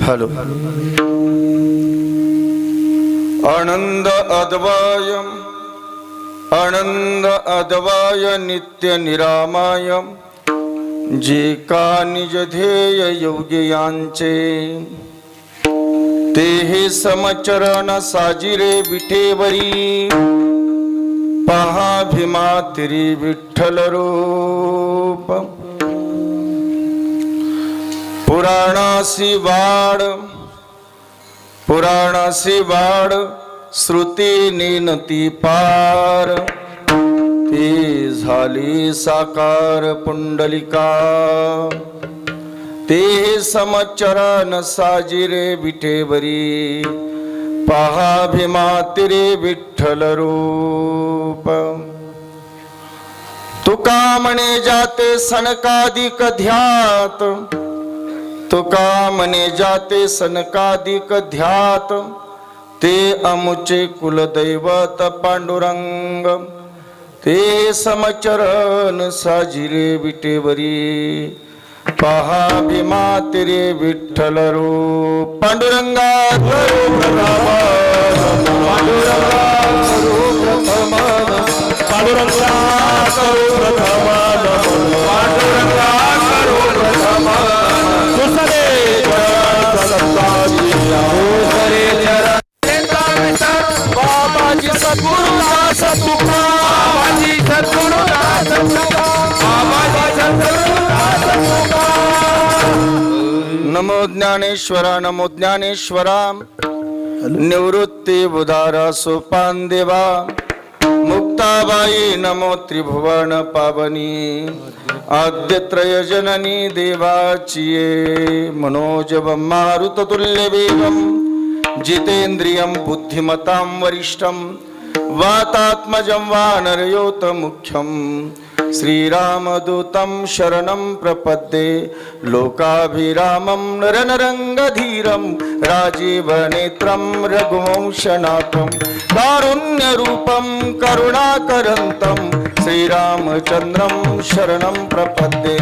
Hello आनंद अद्वय नित्य निरामय जे का निज ध्येय योग्यांचे ते हे समचरण साजिरे विठेवरी पहा भीमा तिरी विठ्ठल रूप पुराणासी वाड श्रुती नेनती पार ती झाली साकार पुंडलिका ते समचरण साजिरे विठेवरी पहा भीमा तिरे विठ्ठल रूप तुका म्हणे जाते सनकादिक ध्यात तुका म्हणे जाते सनकादिक ध्यात ते अमुचे कुलदैवत पांडुरंग ते समचरण साजिरे विटेवरी पहा भीमा तिरे विठ्ठल रूप पांडुरंगा करू प्रथम पांडुरंगा करू प्रथम पांडुरंगा करू प्रथम पांडुरंगा करू प्रथम दुसरे बाबाजी सद्गुरुदास तुका बाबाजी सद्गुरुदास तुका बाबाजी सद्गुरुदास तुका नमो ज्ञानेश्वरा नमो ज्ञानेश्वरा निवृत्ती उदारा सोपान देवा मुक्ताबाई नमो त्रिभुवन पावनी आद्यत्रय जननी देवाचिये मनोजवं मारुततुल्य वेगं जितेन्द्रियं बुद्धिमतां वरिष्ठं वातात्मजं वानरयोत मुख्यं श्रीरामदूतं शरणं प्रपद्ये लोकाभिरामं नरनरङ्गधीरं राजीवनेत्रं रघुवंशनाथं कारुण्यरूपं करुणाकरन्तं श्रीरामचन्द्रं शरणं प्रपद्ये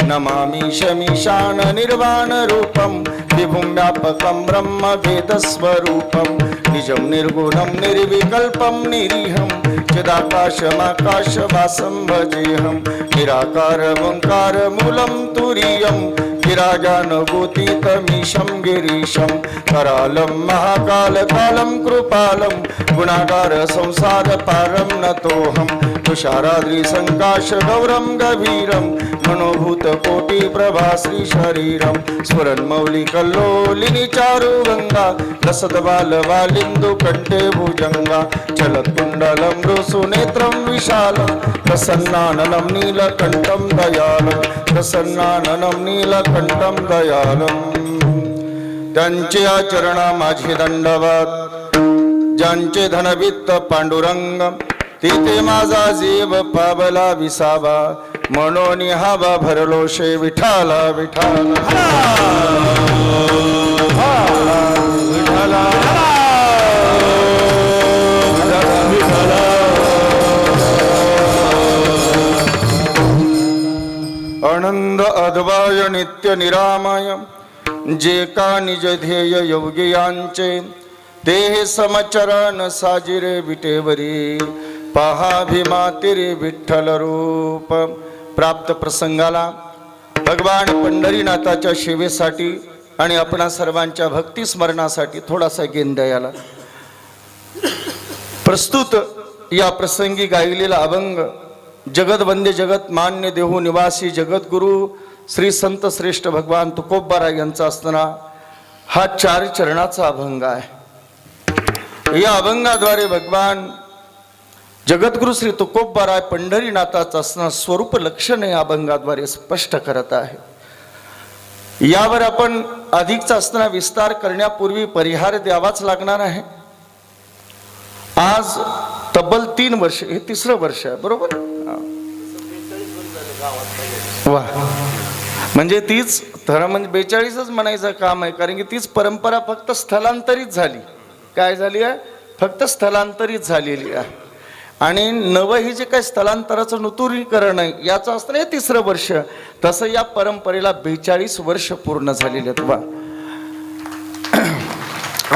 नमामि शमीशान निर्वाणरूपं विभुं व्यापकं ब्रह्मवेदस्वरूपं निजं निर्गुणं निर्विकल्पं निरीहं चिदाकाशमाकाशवासं भजेऽहं निराकारमङ्कारमूलं तुरीयं विराजानुभूतितमीशं गिरीशं करालं महाकालकालं कृपालं गुणागार संसारपारं नतोऽहं तुषाराद्रिसङ्काशगौरं गभीरं मनोभूतकोटिप्रभाश्री शरीरं स्फुरन्मौलिकल्लोलिनी चारुगङ्गा लसद्बालवालिन्दुकण्ठे भुजङ्गा चलत्कुण्डलं रुसुनेत्रं विशालं प्रसन्नाननं नीलकण्ठं दयालं प्रसन्नाननं नीलकण्ठं दयालं त्यांचे आचरणा माझे दंडवत ज्यांचे धनवित्त पांडुरंग तिथे माझा जीव पावला विसावा म्हणून हवा भरलो शे विठाला विठाला विठाला आनंद अद्वय नित्य निरामय जे का निज ध्येय योगियांचे ते समचरण साजिरे विटेवरी पहा भीमा तिरे विठ्ठल रूप. प्राप्त प्रसंगाला भगवान पंढरीनाथाच्या सेवेसाठी आणि आपणा सर्वांच्या भक्ती स्मरणासाठी थोडासा गेंद्याला प्रस्तुत या प्रसंगी गायलेला अभंग जगदवंद्य जगत मान्य देहू निवासी जगद्गुरु श्री संत श्रेष्ठ भगवान तुकोबाराय यांचा असताना हा 4 चरणाचा अभंग आहे. या अभंगाद्वारे भगवान जगद्गुरु श्री तुकोबाराय पंढरीनाथाचा असणारा स्वरूप लक्षण या अभंगाद्वारे स्पष्ट करत आहे. यावर आपण अधिकचा असणारा विस्तार करण्यापूर्वी परिहार द्यावाच लागणार आहे. आज तब्बल 3 वर्ष, हे 3रं वर्ष आहे बरोबर. वा, म्हणजे तीच खरं म्हणजे 42च म्हणायचं काम आहे, कारण की तीच परंपरा फक्त स्थलांतरित झाली. काय झाली आहे? फक्त स्थलांतरित झालेली आहे. आणि नवं ही जे काही स्थलांतराचं नूतनीकरण आहे याचं असतं हे 3रं वर्ष. तसं या परंपरेला 42 वर्ष पूर्ण झालेले आहेत. वा,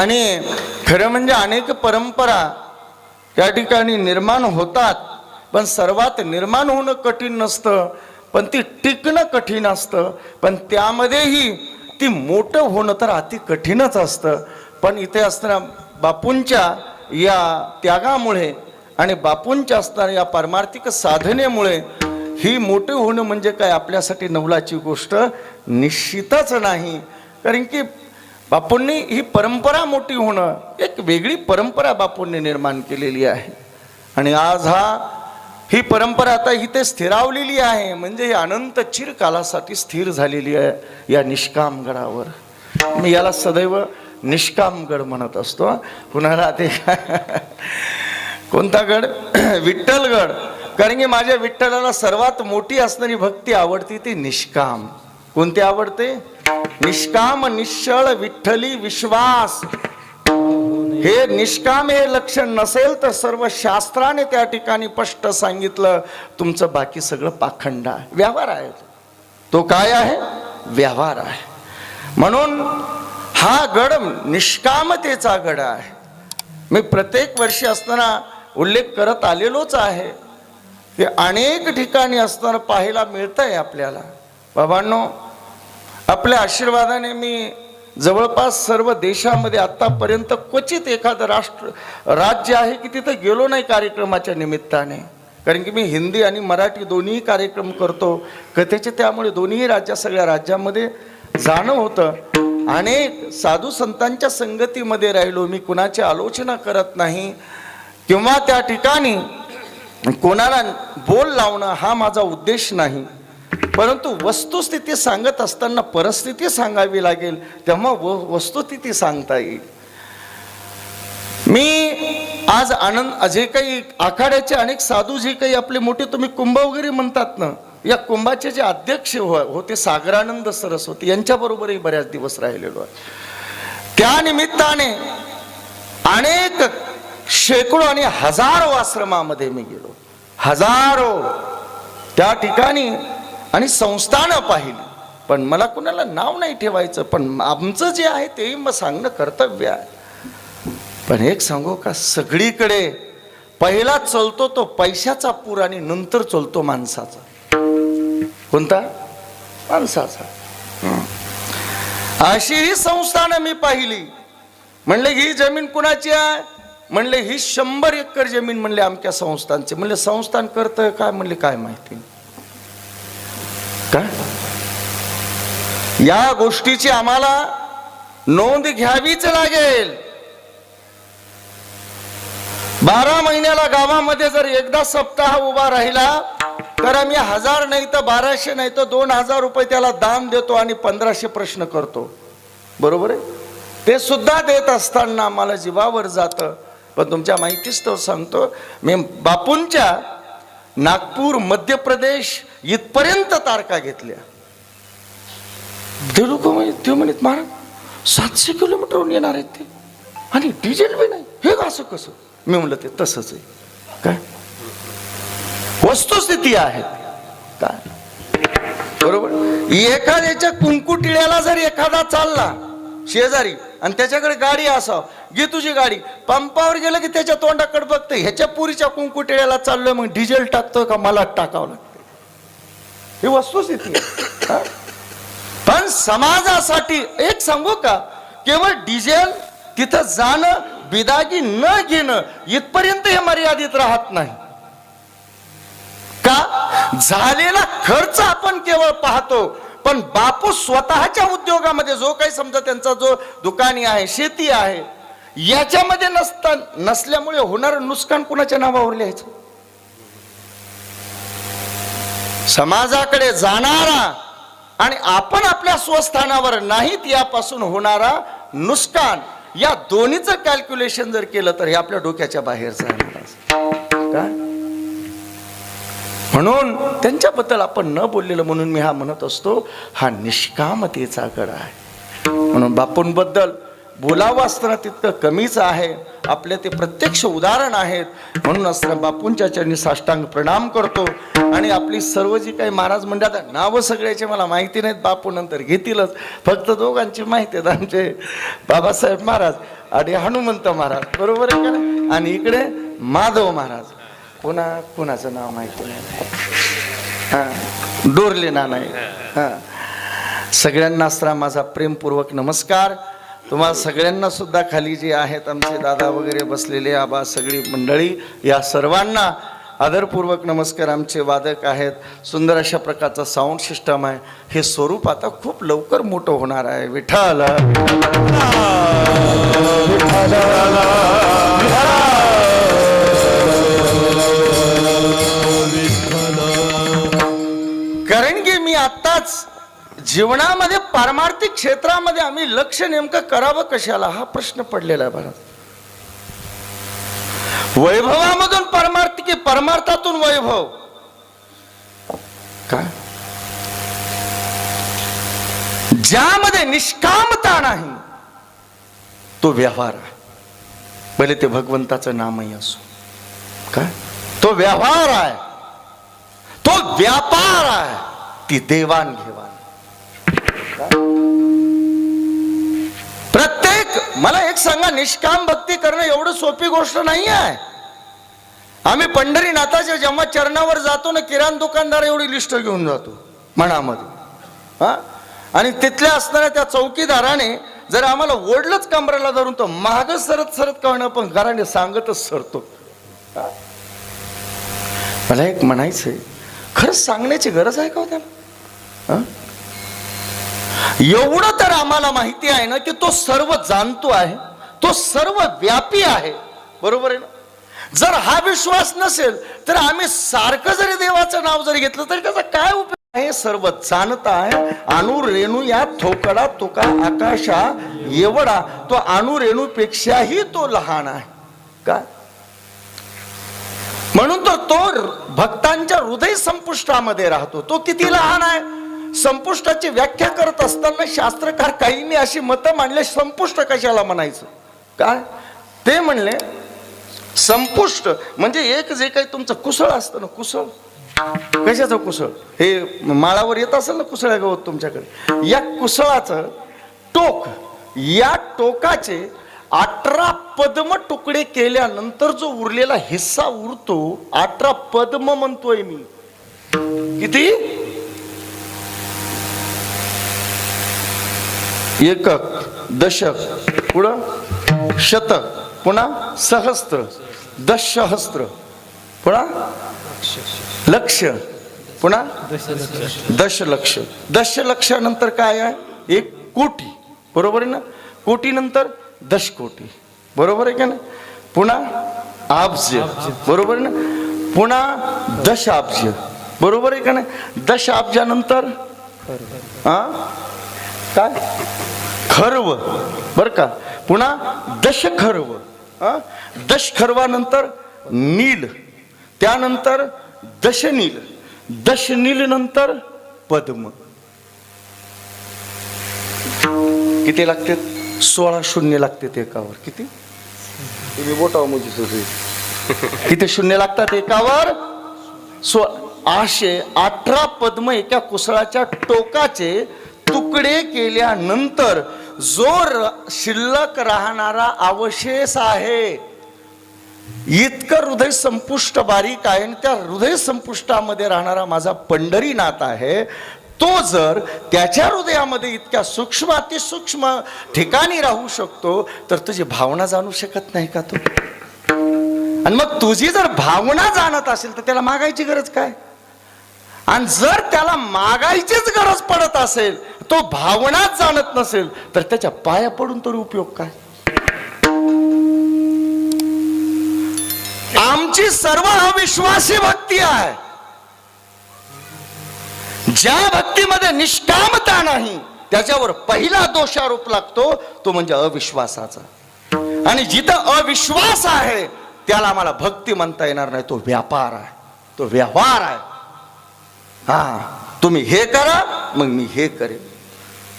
आणि खरं म्हणजे अनेक परंपरा त्या ठिकाणी निर्माण होतात, पण सर्वात निर्माण होणं कठीण नसतं, पण ती टिकणं कठीण असतं. पण त्यामध्येही ती मोठं होणं तर अति कठीणच असतं. पण इथे असणाऱ्या बापूंच्या या त्यागामुळे आणि बापूंच्या असणाऱ्या या पारमार्थिक साधनेमुळे ही मोठे होणं म्हणजे काय आपल्यासाठी नवलाची गोष्ट निश्चितच नाही. कारण की बापूंनी ही परंपरा मोठी होणं, एक वेगळी परंपरा बापूंनी निर्माण केलेली आहे. आणि आज ही परंपरा आता इथे स्थिरावलेली आहे, म्हणजे ही अनंत चिरकालासाठी स्थिर झालेली आहे या निष्कामगडावर. मी याला सदैव निष्कामगड म्हणत असतो. कुणाला ते कोणता गड? विठ्ठलगड. कारण की माझ्या विठ्ठलाला सर्वात मोठी असणारी भक्ती आवडती ती निष्काम. कोणती आवडते? निष्काम निश्चळ विठ्ठली विश्वास. हे निष्काम हे लक्षण नसेल तर सर्व शास्त्राने त्या ठिकाणी स्पष्ट सांगितलं तुमचं बाकी सगळं पाखंड आहे, व्यवहार आहे. तो काय आहे? व्यवहार आहे. म्हणून हा गड निष्कामतेचा गड आहे. मी प्रत्येक वर्षी असताना उल्लेख करत आलेलोच आहे की अनेक ठिकाणी असताना पाहायला मिळतंय आपल्याला. बाबांनो, आपल्या आशीर्वादाने मी जवळपास सर्व देशामध्ये आतापर्यंत क्वचित एखादं राज्य आहे की तिथं गेलो नाही कार्यक्रमाच्या निमित्ताने. कारण की मी हिंदी आणि मराठी दोन्ही कार्यक्रम करतो कथेचे, त्यामुळे दोन्ही सगळ्या राज्यामध्ये जाणं होतं. अनेक साधू संतांच्या संगतीमध्ये राहिलो. मी कुणाची आलोचना करत नाही किंवा त्या ठिकाणी कोणाला बोल लावणं हा माझा उद्देश नाही. परंतु वस्तुस्थिती सांगत असताना परिस्थिती सांगावी लागेल, तेव्हा वस्तुस्थिती सांगता येईल. मी आज जे काही आखाड्याचे अनेक साधू जे काही आपले मोठे तुम्ही कुंभ वगैरे म्हणतात ना, या कुंभाचे जे अध्यक्ष होते सागरानंद सरस्वती यांच्याबरोबरही बऱ्याच दिवस राहिलेलो आहे. त्या निमित्ताने अनेक शेकडो आणि हजारो आश्रमामध्ये मी गेलो, हजारो त्या ठिकाणी, आणि संस्थानं पाहिली. पण मला कुणाला नाव नाही ठेवायचं, पण आमचं जे आहे तेही मग सांगणं कर्तव्य आहे. पण एक सांगू का, सगळीकडे पहिला चलतो तो पैशाचा पूर आणि नंतर चलतो माणसाचा. कोणता? माणसाचा. अशी ही संस्थानं मी पाहिली. म्हणले ही जमीन कुणाची आहे? म्हणले ही 100 एकर जमीन म्हणले आमच्या संस्थांची. म्हणले संस्थान करतंय काय? म्हणले काय माहिती. काय या गोष्टीची आम्हाला नोंद घ्यावीच लागेल. 12 महिन्याला गावामध्ये जर एकदा सप्ताह उभा राहिला तर आम्ही 1000 नाही तर 1200 नाही तर 2000 रुपये त्याला दान देतो आणि 1500 प्रश्न करतो. बरोबर आहे? ते सुद्धा देत असताना आम्हाला जीवावर जातं. पण तुमच्या माहितीच तो सांगतो, मी बापूंच्या नागपूर मध्य प्रदेश इथपर्यंत तारखा घेतल्या. ते लोक ते म्हणत महाराज 700 किलोमीटरहून येणार आहेत ते, आणि डिझेल बी नाही, हे असं कसं? मी म्हणलं ते तसंच आहे. काय वस्तुस्थिती आहे काय? बरोबर. एखाद्याच्या कुंकुटिळ्याला जर एखादा चालला शेजारी आणि त्याच्याकडे गाडी असावं, घे तुझी गाडी. पंपावर गेलं की त्याच्या तोंडाकडे बघते, ह्याच्या पुरीच्या कुंकुटेळ्याला चाललोय, मग डिझेल टाकतोय का मला टाकावं लागतं. ही वस्तुस्थिती आहे. पण समाजासाठी एक सांगू का, केवळ डिझेल तिथं जाणं, बिदागी न घेणं इथपर्यंत हे मर्यादित राहत नाही का. झालेला खर्च आपण केवळ पाहतो, पण बापू स्वतःच्या उद्योगामध्ये जो काही समजा त्यांचा जो दुकानी आहे, शेती आहे, याच्यामध्ये नसल्यामुळे होणारं नुकसान कुणाच्या नावावर लिहायचं. समाजाकडे जाणारा आणि आपण आपल्या स्वस्थानावर नाहीत यापासून होणारा नुकसान, या दोन्हीचं कॅल्क्युलेशन जर केलं तर हे आपल्या डोक्याच्या बाहेर का. म्हणून त्यांच्याबद्दल आपण न बोललेलं म्हणून मी हा म्हणत असतो, हा निष्कामतेचा गड आहे. म्हणून बापूंबद्दल बोलावं असताना तितकं कमीच आहे. आपले ते प्रत्यक्ष उदाहरण आहेत. म्हणून असताना बापूंच्या चरणी साष्टांग प्रणाम करतो. आणि आपली सर्व जी काही महाराज मंडळात नावं सगळ्याचे मला माहिती नाहीत, बापू नंतर घेतीलच. फक्त दोघांची माहिती आहेत, आमचे बाबासाहेब महाराज आणि हनुमंत महाराज, बरोबर आहे का. आणि इकडे माधव महाराज, कोणाचं नाव माहिती नाही, हां डोरले ना नाही. हां सगळ्यांना असताना माझा प्रेमपूर्वक नमस्कार. तुम्हाला सगळ्यांना सुद्धा खाली जे आहेत आमचे दादा वगैरे बसलेले, आबा सगळी मंडळी, या सर्वांना आदरपूर्वक नमस्कार. आमचे वादक आहेत, सुंदर अशा प्रकारचा साऊंड सिस्टम आहे. हे स्वरूप आता खूप लवकर मोठं होणार आहे. विठ्ठल कारण की मी आत्ताच जीवनामध्ये पारमार्थिक क्षेत्रामध्ये आम्ही लक्ष नेमकं करावं कशाला हा प्रश्न पडलेला आहे. भारत वैभवामधून परमार्थिकी, परमार्थातून वैभव काय, ज्यामध्ये निष्कामता नाही तो व्यवहार आहे. भले ते भगवंताचं नामही असो, काय तो व्यवहार आहे, तो व्यापार आहे, ती देवाणघेवाण. प्रत्येक मला एक सांगा, निष्काम भक्ती करणं एवढं सोपी गोष्ट नाही आहे. आम्ही पंढरीनाथाच्या जेव्हा चरणावर जातो ना, किराणा दुकानदार एवढी लिस्ट घेऊन जातो मनामध्ये. हा आणि तिथल्या असणाऱ्या त्या चौकीदाराने जर आम्हाला ओढलंच कमरेला धरून, तो माग सरत सरत कळणं, पण घराने सांगतच सरतो. मला एक म्हणायचंय, खरंच सांगण्याची गरज आहे का हो त्याला. एवढं तर आम्हाला माहिती आहे ना की तो सर्व जाणतो आहे, तो सर्व व्यापी आहे, बरोबर आहे ना. जर हा विश्वास नसेल तर आम्ही सारखं जरी देवाचं नाव जरी घेतलं तरी त्याचा काय उपयोग आहे. सर्व जाणता आहे. अणु रेणू या थोकडा तुका आकाशा एवढा, तो अणु रेणू पेक्षाही तो लहान आहे का. म्हणून तो भक्तांच्या हृदय संपुष्टामध्ये राहतो. तो किती लहान आहे. संपुष्टाची व्याख्या करत असताना शास्त्रकार काहींनी अशी मतं मांडले, संपुष्ट कशाला म्हणायचं काय. ते म्हणले संपुष्ट म्हणजे एक जे काही तुमचं कुसळ असतं ना, कुसळ कशाचं कुसळ, हे माळावर येत असेल ना कुसळ गवत तुमच्याकडे, या कुसळाचं टोक, या टोकाचे 18 पद्म तुकडे केल्यानंतर जो उरलेला हिस्सा उरतो, 18 पद्म म्हणतोय मी. किती. एकक, दशक, पुढं शतक, पुन्हा सहस्त्र, दशसहस्त्र, पुन्हा लक्ष, पुन्हा दशलक्ष. दशलक्षानंतर काय आहे, 1 कोटी, बरोबर आहे ना. कोटी नंतर 10 कोटी, बरोबर आहे का ना. पुन्हा अब्ज, बरोबर आहे ना. पुन्हा 10 अब्ज, बरोबर आहे का नाही. 10 अब्जानंतर काय खर्व, बर का. पुन्हा 10 खर्व, 10 खर्वानंतर नील, त्यानंतर दशनील, दशनील नंतर पद्म. किती लागते, 16 शून्य लागते एकावर. किती तुम्ही बोटाव मोजीच होते, किती शून्य लागतात एकावर. 18 पद्म एका कुसळाच्या टोकाचे तुकडे केल्यानंतर शिल्लक राहणारा अवशेष आहे. इतकं हृदय संपुष्ट बारीक आहे आणि त्या हृदय संपुष्टामध्ये राहणारा माझा पंढरीनाथ आहे. तो जर त्याच्या हृदयामध्ये इतक्या सूक्ष्म अतिसूक्ष्म ठिकाणी राहू शकतो तर तुझी भावना जाणू शकत नाही का तू? आणि मग तुझी जर भावना जाणत असेल तर त्याला मागायची गरज काय? आणि जर त्याला मागायचीच गरज पडत असेल, तो भावनाच जाणत नसेल, तर त्याच्या पाया पडून तरी उपयोग काय? आमची सर्व अविश्वासी भक्ती आहे. ज्या भक्तीमध्ये निष्कामता नाही त्याच्यावर पहिला दोषारोप लागतो तो म्हणजे अविश्वासाचा. आणि जिथं अविश्वास आहे त्याला आम्हाला भक्ती म्हणता येणार नाही. तो व्यापार आहे, तो व्यवहार आहे. हा, तुम्ही हे करा मग मी हे करेन.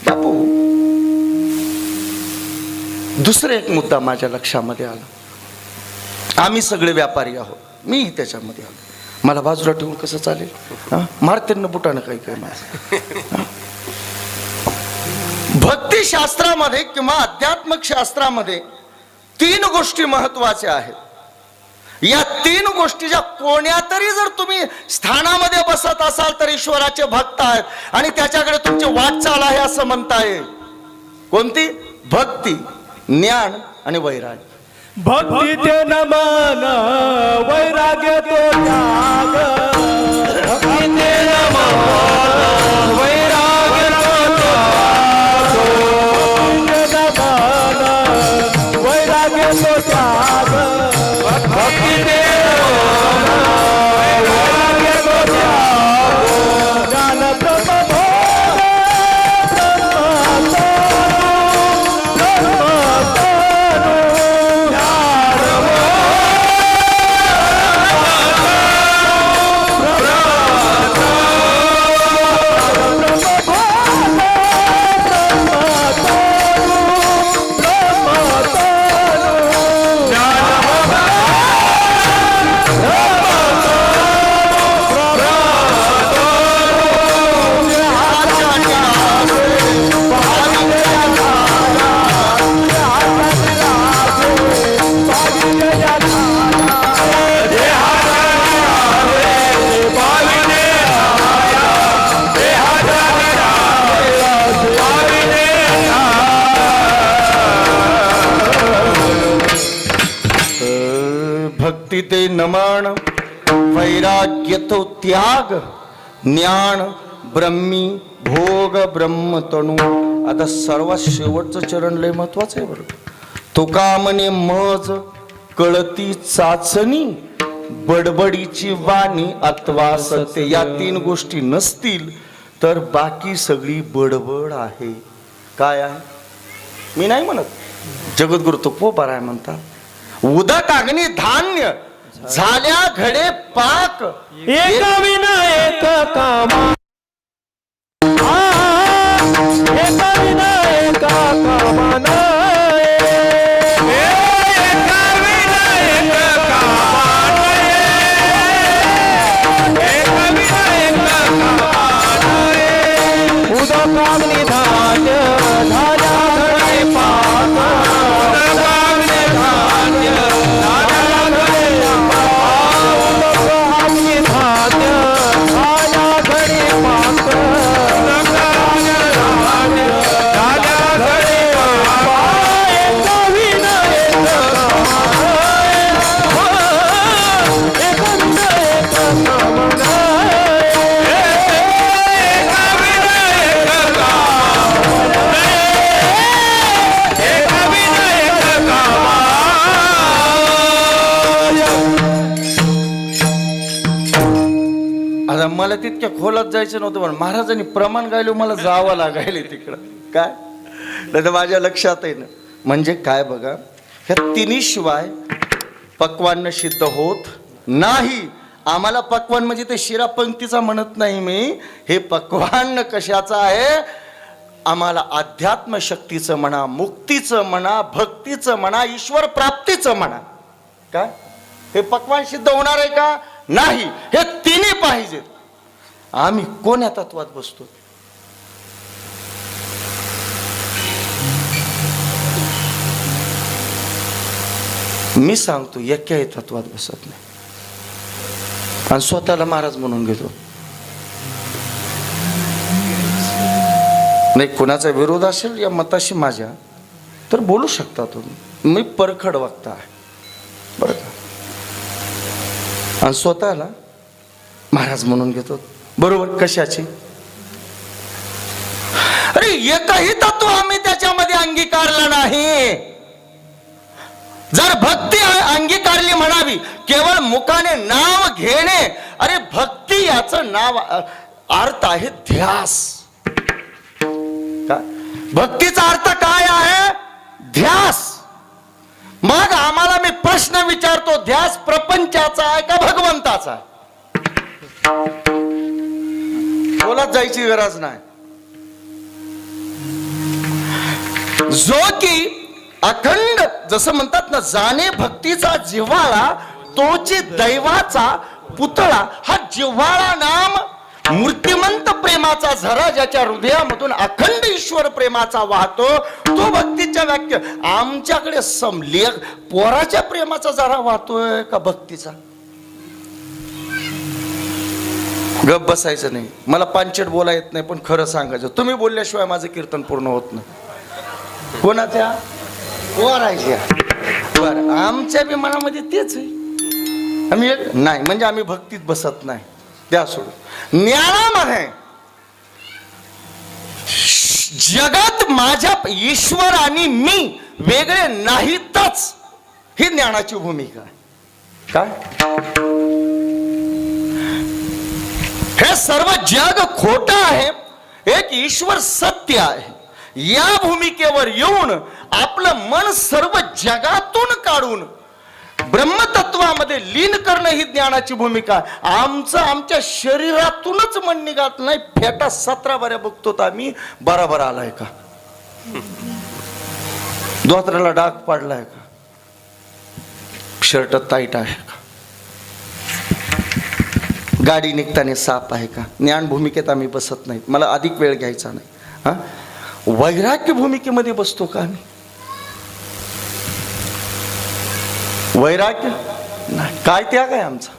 बापू, दुसरा एक मुद्दा माझ्या लक्षामध्ये आला. आम्ही सगळे व्यापारी आहोत, मी त्याच्यामध्ये आलो. मला बाजूला ठेवून कसं चालेल? मारते न बुटानं काही काय माझं. भक्तिशास्त्रामध्ये किंवा अध्यात्मिक शास्त्रामध्ये 3 गोष्टी महत्वाच्या आहेत. या 3 गोष्टी ज्या कोण्या तरी जर तुम्ही स्थानामध्ये बसत असाल तर ईश्वराचे भक्त आहेत आणि त्याच्याकडे तुमची वाटचाल आहे असं म्हणता येईल. कोणती? भक्ती, ज्ञान आणि वैराग्य. भक्ती ते नमन, वैराग्य तो त्याग. भक्ती ते नमन, वैराग्य तो त्याग. वैराग्य तो त्याग. भक्ती ते नमन, वैराग्य तो त्याग. ज्ञान ब्रह्म भक्ती ते नमन, वैराग्य तो त्याग, ज्ञान ब्रह्मी भोग ब्रह्म तणू. आता सर्वात शेवटचं चरण लय महत्वाचं आहे बरं. तुका म्हणे मज कळती चाचणी, बडबडीची वाणी अथवा सत्य. या 3 गोष्टी नसतील तर बाकी सगळी बडबड आहे. काय आहे? मी नाही म्हणत, जगद्गुरु तुकोबाराय म्हणतात, उदक अग्नी धान्य झाल्या घडे पाक, एका विना एक कामा. एका विना एका कामाना. एका विना एक कामाना. एका विना एक कामाना. उदक अग्नी धान्य झाल्या घडे पाक. उदक अग्नी धान्य झाल्या घडे पाक. उदक अग्नी धान्य झाल्या घडे पाक. उदक अग्नी धान्य झाल्या घडे पाक. एका विना एक कामाना. एका विना एक कामाना. एका विना एक कामाना. एका विना एक कामाना. आता मला तितक्या खोलात जायचं नव्हतं पण महाराजांनी प्रमाण गायलो मला जावं लागायले तिकडं. काय नाही तर माझ्या लक्षात आहे ना. म्हणजे काय बघा, ह्या 3 शिवाय पक्वान्न सिद्ध होत नाही. आम्हाला पक्वान म्हणजे ते शिरा पंक्तीचा म्हणत नाही मी. हे पक्वान्न कशाचं आहे? आम्हाला अध्यात्म शक्तीचं म्हणा, मुक्तीचं म्हणा, भक्तीचं म्हणा, ईश्वर प्राप्तीचं म्हणा. काय हे पक्वान सिद्ध होणार आहे का? नाही. हे 3 पाहिजेत. आम्ही कोण्या तत्वात बसतो? मी सांगतो एक्याही तत्वात बसत नाही आणि स्वतःला महाराज म्हणून घेतो. नाही कोणाचा विरोध असेल या मताशी माझ्या तर बोलू शकता तुम्ही, मी परखड वक्ता आहे बरं का, आणि स्वतःला महाराज म्हणून घेतो. बरोबर कशाची? अरे एकही तत्व आम्ही त्याच्यामध्ये अंगीकारलं नाही. जर भक्ती अंगीकारली म्हणावी केवळ मुखाने नाव घेणे, अरे भक्ती याचं नाव अर्थ आहे ध्यास. भक्तीचा अर्थ काय आहे? ध्यास. मग आम्हाला मी प्रश्न विचारतो, ध्यास प्रपंचाचा आहे का भगवंताचा? बोलत जायची गरज नाही. जो की अखंड जसं म्हणतात ना, जाणे भक्तीचा जिव्हाळा तोची दैवाचा पुतळा. हा जिव्हाळा नाम मूर्तिमंत प्रेमाचा झरा ज्याच्या हृदयामधून अखंड ईश्वर प्रेमाचा वाहतो, तो भक्तीच्या व्याख्या. आमच्याकडे समलेख पोराच्या प्रेमाचा झरा वाहतोय का भक्तीचा? गप बसायचं नाही. मला पांचट बोला येत नाही, पण खरं सांगायचं. तुम्ही बोलल्याशिवाय माझं कीर्तन पूर्ण होत नाही. कोणाच्या? पोराच्या. बरं, आमच्या बी मनामध्ये तेच आहे. आम्ही नाही म्हणजे आम्ही भक्तीत बसत नाही, द्या सोडून. ज्ञानामध्ये जगात माझ्या ईश्वर आणि मी वेगळे नाहीतच, ही ज्ञानाची भूमिका आहे. काय? हे सर्व जग खोटं आहे, एक ईश्वर सत्य आहे. या भूमिकेवर येऊन आपलं मन सर्व जगातून काढून ब्रह्मतत्वामध्ये लीन करणं ही ज्ञानाची भूमिका. आमचं आमच्या शरीरातूनच मन निघत नाही. फेटा 17 बऱ्या बघतो आम्ही, बराबर आलाय का? धोत्राला डाग पाडलाय का? शर्ट टाईट आहे का? गाडी निघताना साप आहे का? ज्ञान भूमिकेत आम्ही बसत नाही. मला अधिक वेळ घ्यायचा नाही. हा, वैराग्य भूमिकेमध्ये बसतो का आम्ही? वैराग्य नाही. काय त्याग आहे आमचा?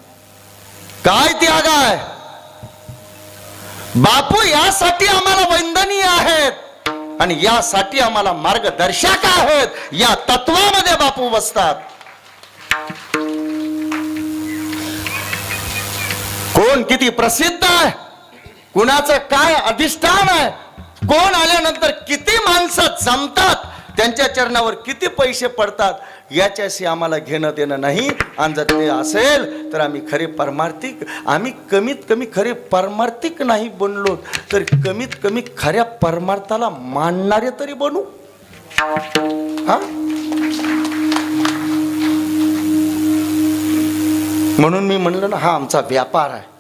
काय त्याग आहे? बापू यासाठी आम्हाला वंदनीय आहेत आणि यासाठी आम्हाला मार्गदर्शक आहेत. या तत्वामध्ये बापू बसतात. कोण किती प्रसिद्ध आहे, कुणाचं काय अधिष्ठान आहे, कोण आल्यानंतर किती माणसं जमतात, त्यांच्या चरणावर किती पैसे पडतात, याच्याशी आम्हाला घेणं देणं नाही. आणि जर ते असेल तर आम्ही खरे परमार्थिक, आम्ही कमीत कमी खरे परमार्थिक नाही बनलो तर कमीत कमी खऱ्या परमार्थाला मानणारे तरी बनू. हा, म्हणून मी म्हणलं ना, हा आमचा व्यापार आहे.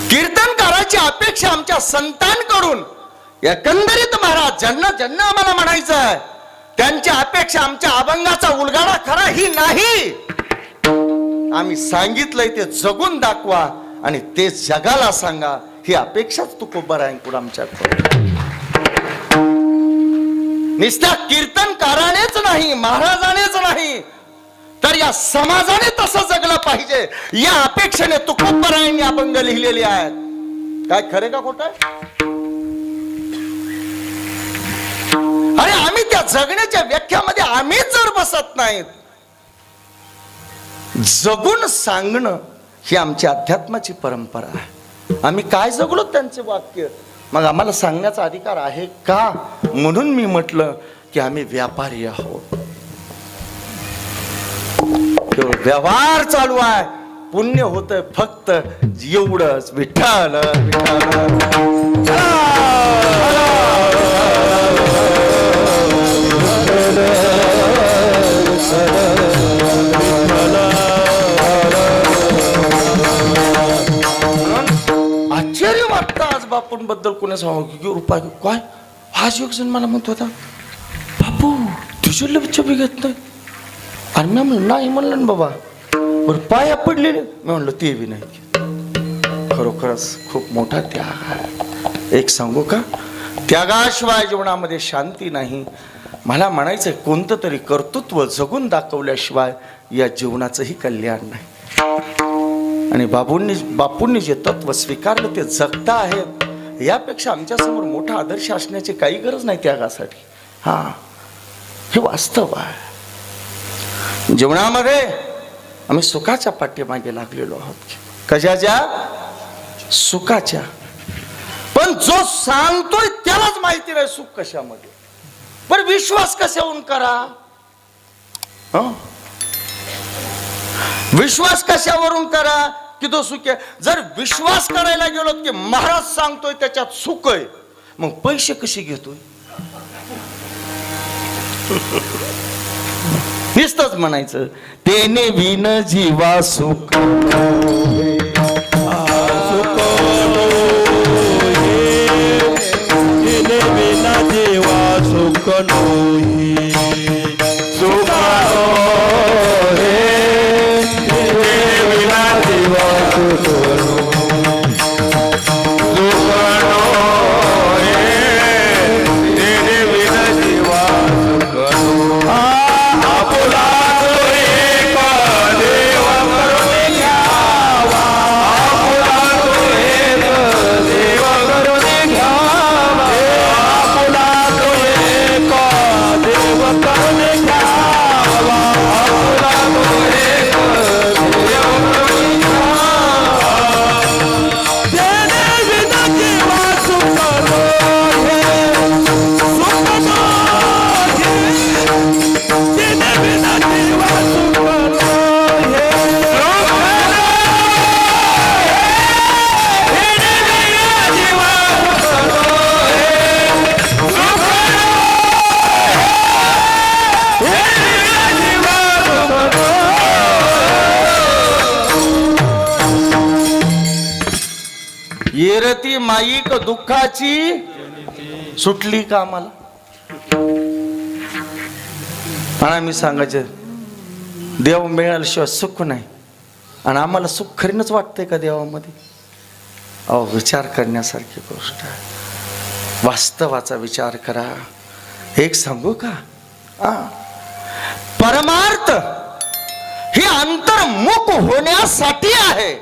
कीर्तनकाराची अपेक्षा आमच्या संतांकडून एकंदरीत महाराज ज्यांना ज्यांना आम्हाला म्हणायचं आहे त्यांच्या अपेक्षा आमच्या अभंगाचा उलगाडा खरा ही नाही. आम्ही सांगितलंय ते जगून दाखवा आणि ते जगाला सांगा, ही अपेक्षाच तुकोबारायांकडून आमच्याकडे. नुसत्या कीर्तनकारानेच नाही, महाराजानेच नाही, तर या समाजाने तसं जगलं पाहिजे या अपेक्षेने तुकोबारायांनी अभंग लिहिलेले आहेत. काय खरे का खोटं? अरे आम्ही त्या जगण्याच्या व्याख्यामध्ये आम्ही जर बसत नाहीत, जगून सांगणं ही आमची अध्यात्माची परंपरा आहे. आम्ही काय जगलो त्यांचे वाक्य, मग आम्हाला सांगण्याचा अधिकार आहे का? म्हणून मी म्हटलं की आम्ही व्यापारी आहोत. व्यवहार चालू आहे, पुण्य होतंय फक्त एवढंच. विठ्ठल आश्चर्य वाटतं आज बापूंबद्दल कोणी सांगू की रुपये काय. आज एक जण मला म्हणतो होता, बापू तुझे लक्ष बी घेत नाही. आणि मी म्हणलं नाही, म्हणलं ना बाबा, बरं पाया पडलेले, मी म्हणलं ते बी नाही. खरोखरच खूप मोठा त्याग आहे. एक सांगू का, त्यागाशिवाय जीवनामध्ये शांती नाही. मला म्हणायचं कोणतं तरी कर्तृत्व जगून दाखवल्याशिवाय या जीवनाचंही कल्याण नाही. आणि बापूंनी जे तत्व स्वीकारलं ते जगता आहेत, यापेक्षा आमच्यासमोर मोठा आदर्श असण्याची काही गरज नाही त्यागासाठी. हा, हे वास्तव आहे. जीवनामध्ये आम्ही सुखाच्या पाठीमागे लागलेलो आहोत. कशाच्या? सुखाच्या. पण जो सांगतोय त्यालाच माहिती नाही सुख कशामध्ये. पण विश्वास कशावरून करा? विश्वास कशावरून करा की तो सुख आहे? जर विश्वास करायला गेलो की महाराज सांगतोय त्याच्यात सुख आहे, मग पैसे कसे घेतोय? नुसतंच म्हणायचं तेने विन जीवा सुख येरती माईक दुःखाची सुटली का आम्हाला? आणि मी सांगायचं देव मिळाल्याशिवाय सुख नाही. आणि आम्हाला सुख खरीनच वाटतंय का देवामध्ये? अहो, विचार करण्यासारखी गोष्ट आहे. वास्तवाचा विचार करा. एक सांगू का? परमार्थ हे अंतर्मुख होण्यासाठी आहे.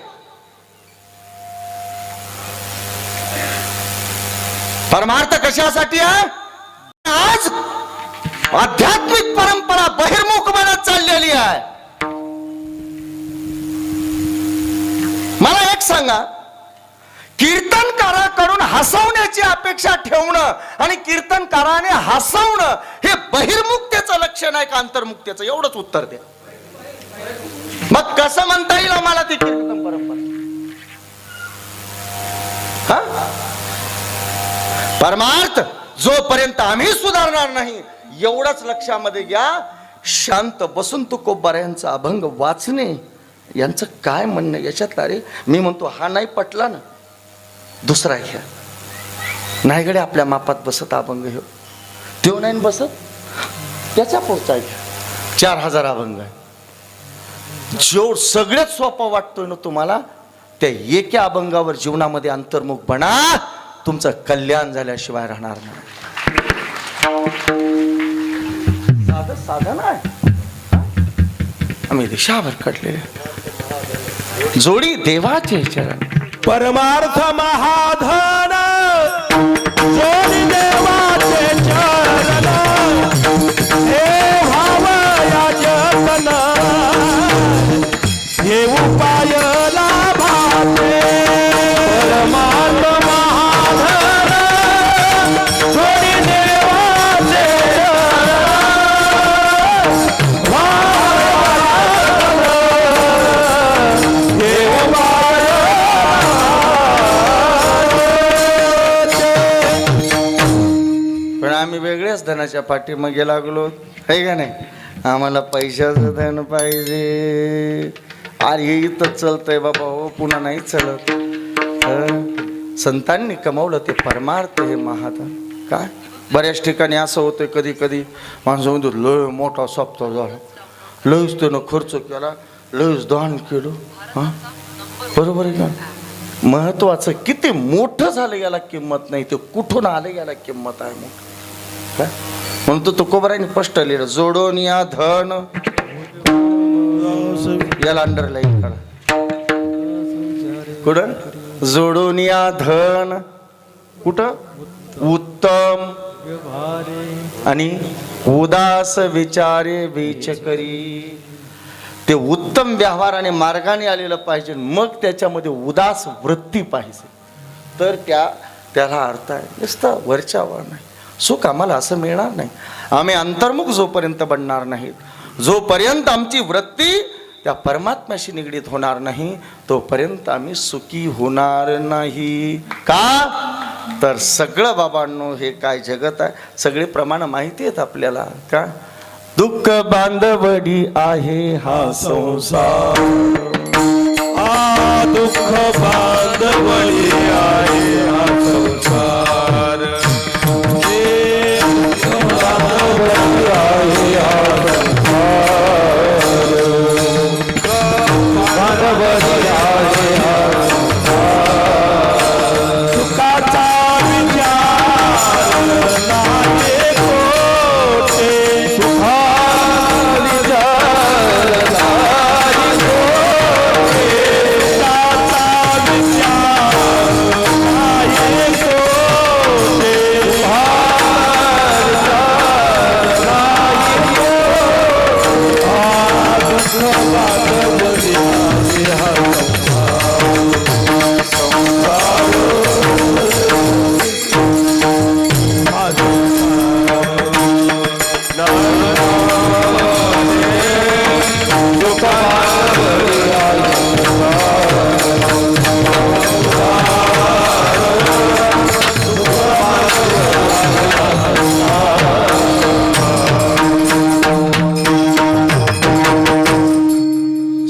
परमार्थ कशासाठी आहे? आज आध्यात्मिक परंपरा बहिर्मुख बनत चाललेली आहे. मला एक सांगा, कीर्तनकाराकडून हसवण्याची अपेक्षा ठेवणं आणि कीर्तनकाराने हसवणं हे बहिर्मुक्तेचं लक्षण आहे का अंतर्मुक्तेचं? एवढंच उत्तर द्या. मग कसं म्हणता येईल आम्हाला ती कीर्तन परंपरा? परमार्थ जोपर्यंत आम्ही सुधारणार नाही, एवढंच लक्षामध्ये घ्या. शांत बसून तुकोबार यांचा अभंग वाचणे यांचं काय म्हणणं याच्यात? अरे मी म्हणतो हा नाही पटला ना, दुसरा घ्या. नाही गडे आपल्या मापात बसत अभंग हे तो नाही बसत, त्याच्या पुढचा घ्या. 4000 अभंग आहे. जो सगळ्यात सोपा वाटतोय ना तुम्हाला, त्या एका अभंगावर जीवनामध्ये अंतर्मुख बना. तुमचं कल्याण झाल्याशिवाय राहणार नाही. साधन आहे. आम्ही दिशाभर काढलेले जोडी देवाचे चरण. परमार्थ महाधन जोडी देवाचे चरण, हे भाव या जतन, हे उपाय लाभाचे. परमार्थ महाधन जोडी देवाचे आम्ही वेगळ्याच धनाच्या पाठीमागे लागलो आहे का नाही? आम्हाला पैशाचं धन पाहिजे. अरे हे इथं चलतंय बाबा, हो पुन्हा नाही चलत. संतांनी कमवलं ते परमार्थ हे महाधन. काय बऱ्याच ठिकाणी असं होतं, कधी कधी माणसं म्हणतो लय मोठा सप्ताह झाला, लयच त्यानं खर्च केला, लयच दान केलं. हां बरोबर आहे का? महत्वाचं किती मोठं झालं याला किंमत नाही, ते कुठून आलं याला किंमत आहे मग काय. म्हणून तो तुकोबराने स्पष्ट लिहिलं, जोडून या धन, याला अंडरलाईन करा. कुठं जोडून या धन, कुठं उत्तम आणि उदास विचारे वेच करी. ते उत्तम व्यवहाराने मार्गाने आलेलं पाहिजे, मग त्याच्यामध्ये उदास वृत्ती पाहिजे, तर त्याला अर्थ आहे. नुसतं वरच्यावर नाही. सुख आम्हाला असं मिळणार नाही. आम्ही अंतर्मुख जोपर्यंत बनणार नाहीत, जोपर्यंत आमची वृत्ती त्या परमात्म्याशी निगडीत होणार नाही, तोपर्यंत आम्ही सुखी होणार नाही. का तर सगळं बाबांनो हे काय जगत आहे, सगळे प्रमाण माहिती आहेत आपल्याला. का दुःख बांधवडी आहे हा संसार, दुःख बांधवडी आहे हा संसार, बांधवडी आहे हा संसार, बांधवडी आहे हा संसार. सुखाचा विचार नाही कोठे, सुखा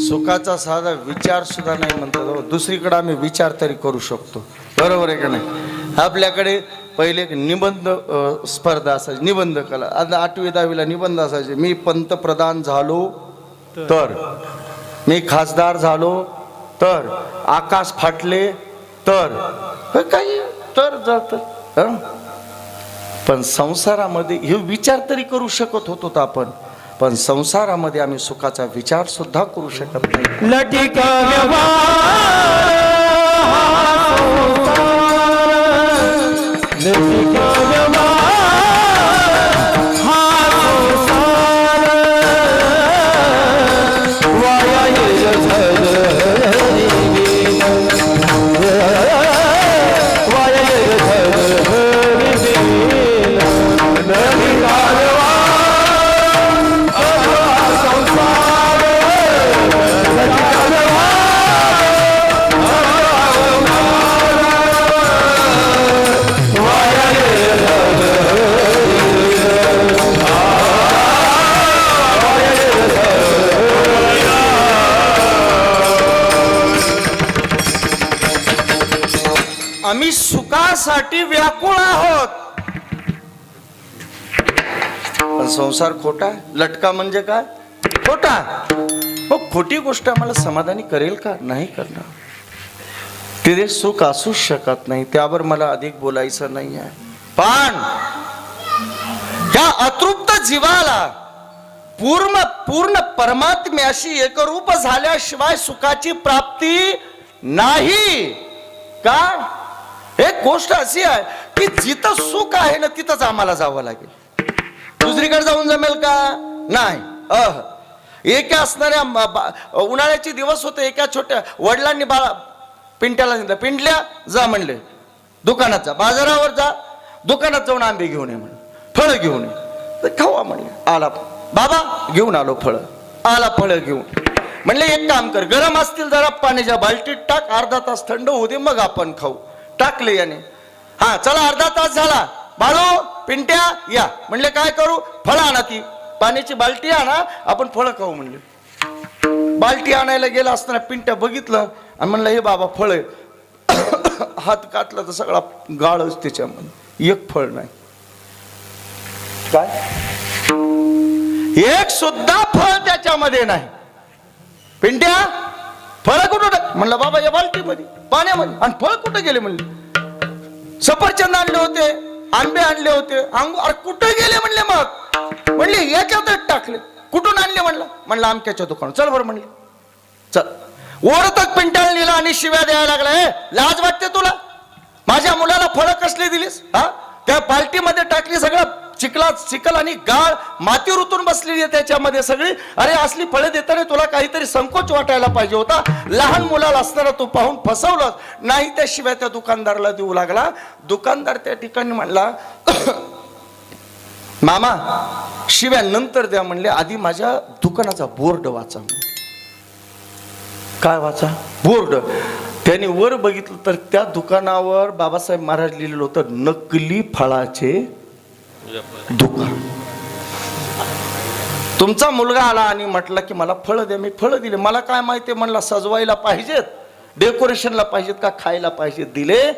सुखाचा साधा विचार सुद्धा नाही म्हणतात. दुसरीकडे आम्ही विचार तरी करू शकतो, बरोबर आहे का नाही. आपल्याकडे पहिले एक निबंध स्पर्धा असायची, निबंध कला. आता 8वी 10वीला निबंध असायचे. मी पंतप्रधान झालो तर, मी खासदार झालो तर, आकाश फाटले तर, काही तर जात. पण संसारामध्ये हे विचार तरी करू शकत होतो आपण, पण संसारामध्ये आम्ही सुखाचा विचार सुद्धा करू शकत नाही. लटिक आम्ही सुखासाठी व्याकुळ आहोत, पण संसार खोटा. लटका म्हणजे काय? खोटा. मग खोटी गोष्ट आम्हाला समाधानी करेल का? नाही करणार. तिथे सुख असूच शकत नाही. त्यावर मला अधिक बोलायचं नाही आहे. पण या अतृप्त जीवाला पूर्ण परमात्म्याशी एकरूप झाल्याशिवाय सुखाची प्राप्ती नाही. का? एक गोष्ट अशी आहे की जिथं सुख आहे ना तिथंच आम्हाला जावं लागेल. दुसरीकडे जाऊन जमेल का? नाही. एका असणाऱ्या उन्हाळ्याचे दिवस होते. एका छोट्या वडिलांनी पिंट्याला सांगितलं, पिंटल्या जा म्हणले दुकानात जा, बाजारावर जा, दुकानात जाऊन आंबे घेऊन ये म्हणले, फळं घेऊन ये. खावा म्हणले. आला बाबा, घेऊन आलो फळं. आला फळं घेऊन. म्हणले एक काम कर, गरम असतील जरा पाण्याच्या बाल्टीत टाक, अर्धा तास थंड होऊ दे, मग आपण खाऊ. टाकले याने. हा चला, अर्धा तास झाला, बाळू पिंट्या या. म्हणले काय करू? फळं आणा, ती पाण्याची बाल्टी आणा, आपण फळं खाऊ म्हणले. बाल्टी आणायला गेला असताना पिंट्या बघितलं आणि म्हणलं हे बाबा फळ आहे. हात काटला तर सगळा गाळच त्याच्यामध्ये, एक फळ नाही. काय? एक सुद्धा फळ त्याच्यामध्ये नाही. पिंट्या फळ कुठं म्हणलं बाबा या बाल्टीमध्ये पाण्यामध्ये. आणि फळ कुठे गेले म्हणले. सफरचंद आणले होते, आंबे आणले होते, अरे कुठे गेले म्हणले. मग म्हणले याच्यातच टाकले. कुठून आणले म्हणलं आमक्याच्या दुकानात. चल बरं म्हणले. चल ओरतच पिंटाळ नेला आणि शिव्या द्यायला लागला. लाज वाटते तुला. माझ्या मुलाला फळं कसली दिलीस. हा त्या बाल्टीमध्ये टाकली. सगळं चिखल आणि गाळ माती रुतून बसलेली आहे त्याच्यामध्ये सगळी. अरे असली फळं देताना तुला काहीतरी संकोच वाटायला पाहिजे होता. लहान मुलाला असताना तू पाहून फसवलं नाही. त्या शिवाय त्या दुकानदाराला देऊ लागला. दुकानदार त्या ठिकाणी म्हणला मामा शिव्या नंतर द्या म्हणले, आधी माझ्या दुकानाचा बोर्ड वाचा. काय वाचा. बोर्ड. त्याने वर बघितलं तर त्या दुकानावर बाबासाहेब महाराज लिहिलेलं होतं नकली फळाचे दुकान. तुमचा मुलगा आला आणि म्हटला की मला फळं द्या. मी फळं दिले. मला काय माहिती म्हणला सजवायला पाहिजेत, डेकोरेशनला पाहिजेत का खायला पाहिजेत. दिले.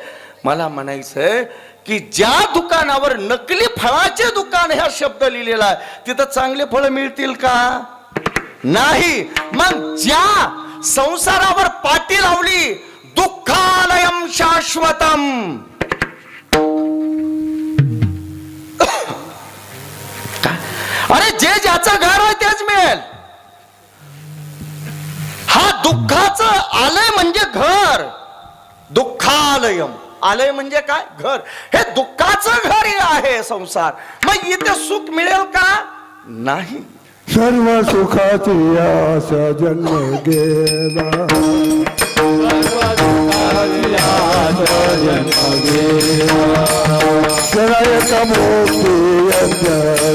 मला म्हणायचंय की ज्या दुकानावर नकली फळाचे दुकान हा शब्द लिहिलेला आहे तिथं चांगले फळं मिळतील का. नाही. मग ज्या संसारावर पाटी लावली दुःखालयम शाश्वतम. अरे जे ज्याचं घर आहे तेच मिळेल. हा दुःखाचं आलय म्हणजे घर. दुःखालयम आलय म्हणजे काय घर. हे दुःखाचं घर हे आहे संसार. मग इथे सुख मिळेल का. नाही. सर्व सुखाची आशा जन्म गेला. एक मोठी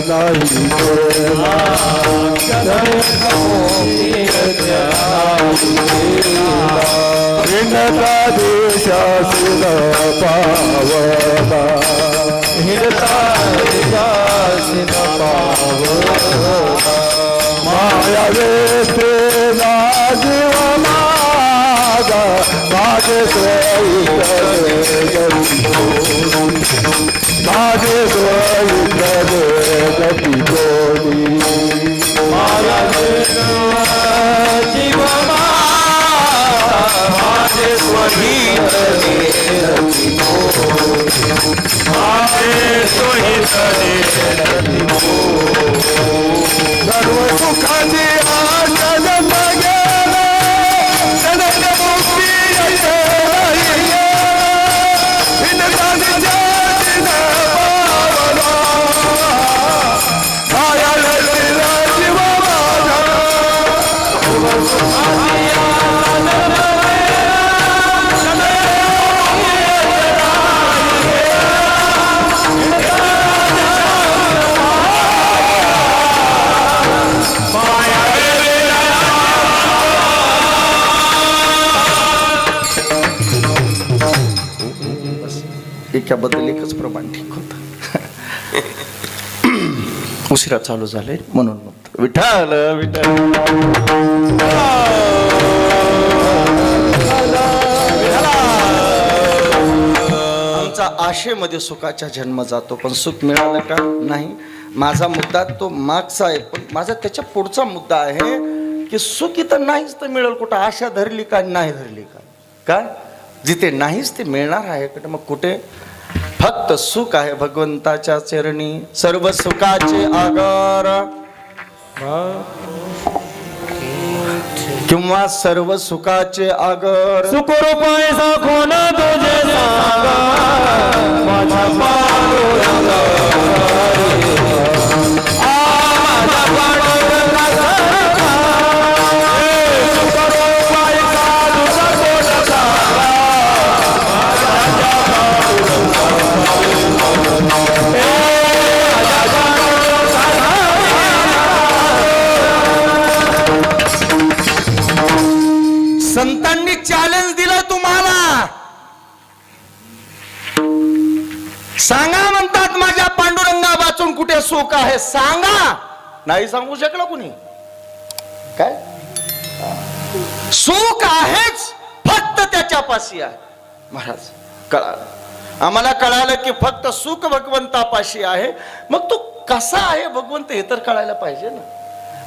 नाही हिंडता देशासील पावला. हिंडता देशासील पावला. माया वेसेला जीव माझा माझे माझे गती गोडी. माया जीव माझे स्वहित सर्व सुखाची आशा जन्म गेला. मुक्ती एकाबद्दल एकच प्रमाण ठीक होत. उशिरा चालू झाले म्हणून विठ्ठल विठ्ठल. आमचा आशेमध्ये सुखाचा जन्म जातो पण सुख मिळालं का नाही. माझा मुद्दा तो मागचा आहे पण माझा त्याच्या पुढचा मुद्दा आहे की सुख इथं नाहीच तर मिळेल कुठं. आशा धरली का नाही धरली का. काय जिथे नाहीच ते मिळणार आहे कुठे. मग कुठे फक्त सुख आहे भगवंताच्या चरणी. सर्व सुखाचे आगार किंवा सर्व सुखाचे आगर. सुखरूपाय साखोन तुझे सांगा माझ्या पांडुरंगा. संतांनी चॅलेंज दिलं तुम्हाला. सांगा म्हणतात माझ्या पांडुरंगा वाचून कुठे सुख आहे. सांगा. नाही सांगू शकलं कुणी. काय सुख आहेच फक्त त्याच्यापाशी आहे. महाराज कळालं आम्हाला. कळालं की फक्त सुख भगवंतापाशी आहे. मग तो कसा आहे भगवंत हे तर कळायला पाहिजे ना.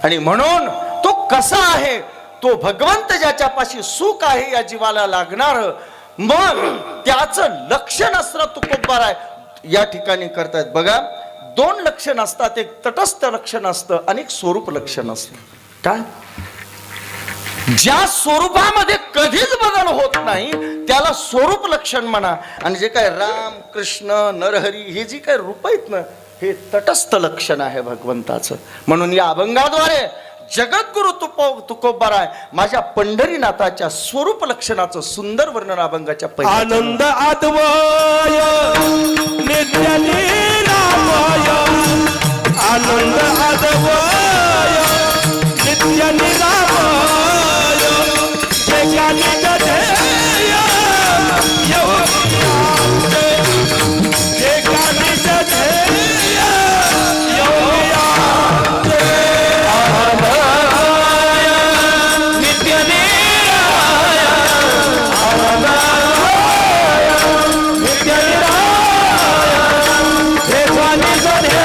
आणि म्हणून तो कसा आहे तो भगवंत ज्याच्यापाशी सुख आहे या जीवाला लागणार, मग त्याचं लक्षण असणं तुकोबार आहे या ठिकाणी करतायत. बघा, दोन लक्षण असतात, एक तटस्थ लक्षण असतं आणि एक स्वरूप लक्षण असतं. काय? ज्या स्वरूपामध्ये कधीच बदल होत नाही त्याला स्वरूप लक्षण म्हणा, आणि जे काय राम कृष्ण नरहरी हे जी काय रूप आहेत ना, हे तटस्थ लक्षण आहे भगवंताचं. म्हणून या अभंगाद्वारे जगद्गुरु तुकोबाराय माझ्या पंढरीनाथाच्या स्वरूप लक्षणाचं सुंदर वर्णन अभंगाच्या पहिल्या आनंद अद्वय नित्य निरामय, आनंद अद्वय नित्य निरामय, जे निज ध्येय योगियाचे, जे निज ध्येय योगियाचे, आनंदमय नित्य निरामय, आनंदमय नित्य निरामय, जे निज ध्येय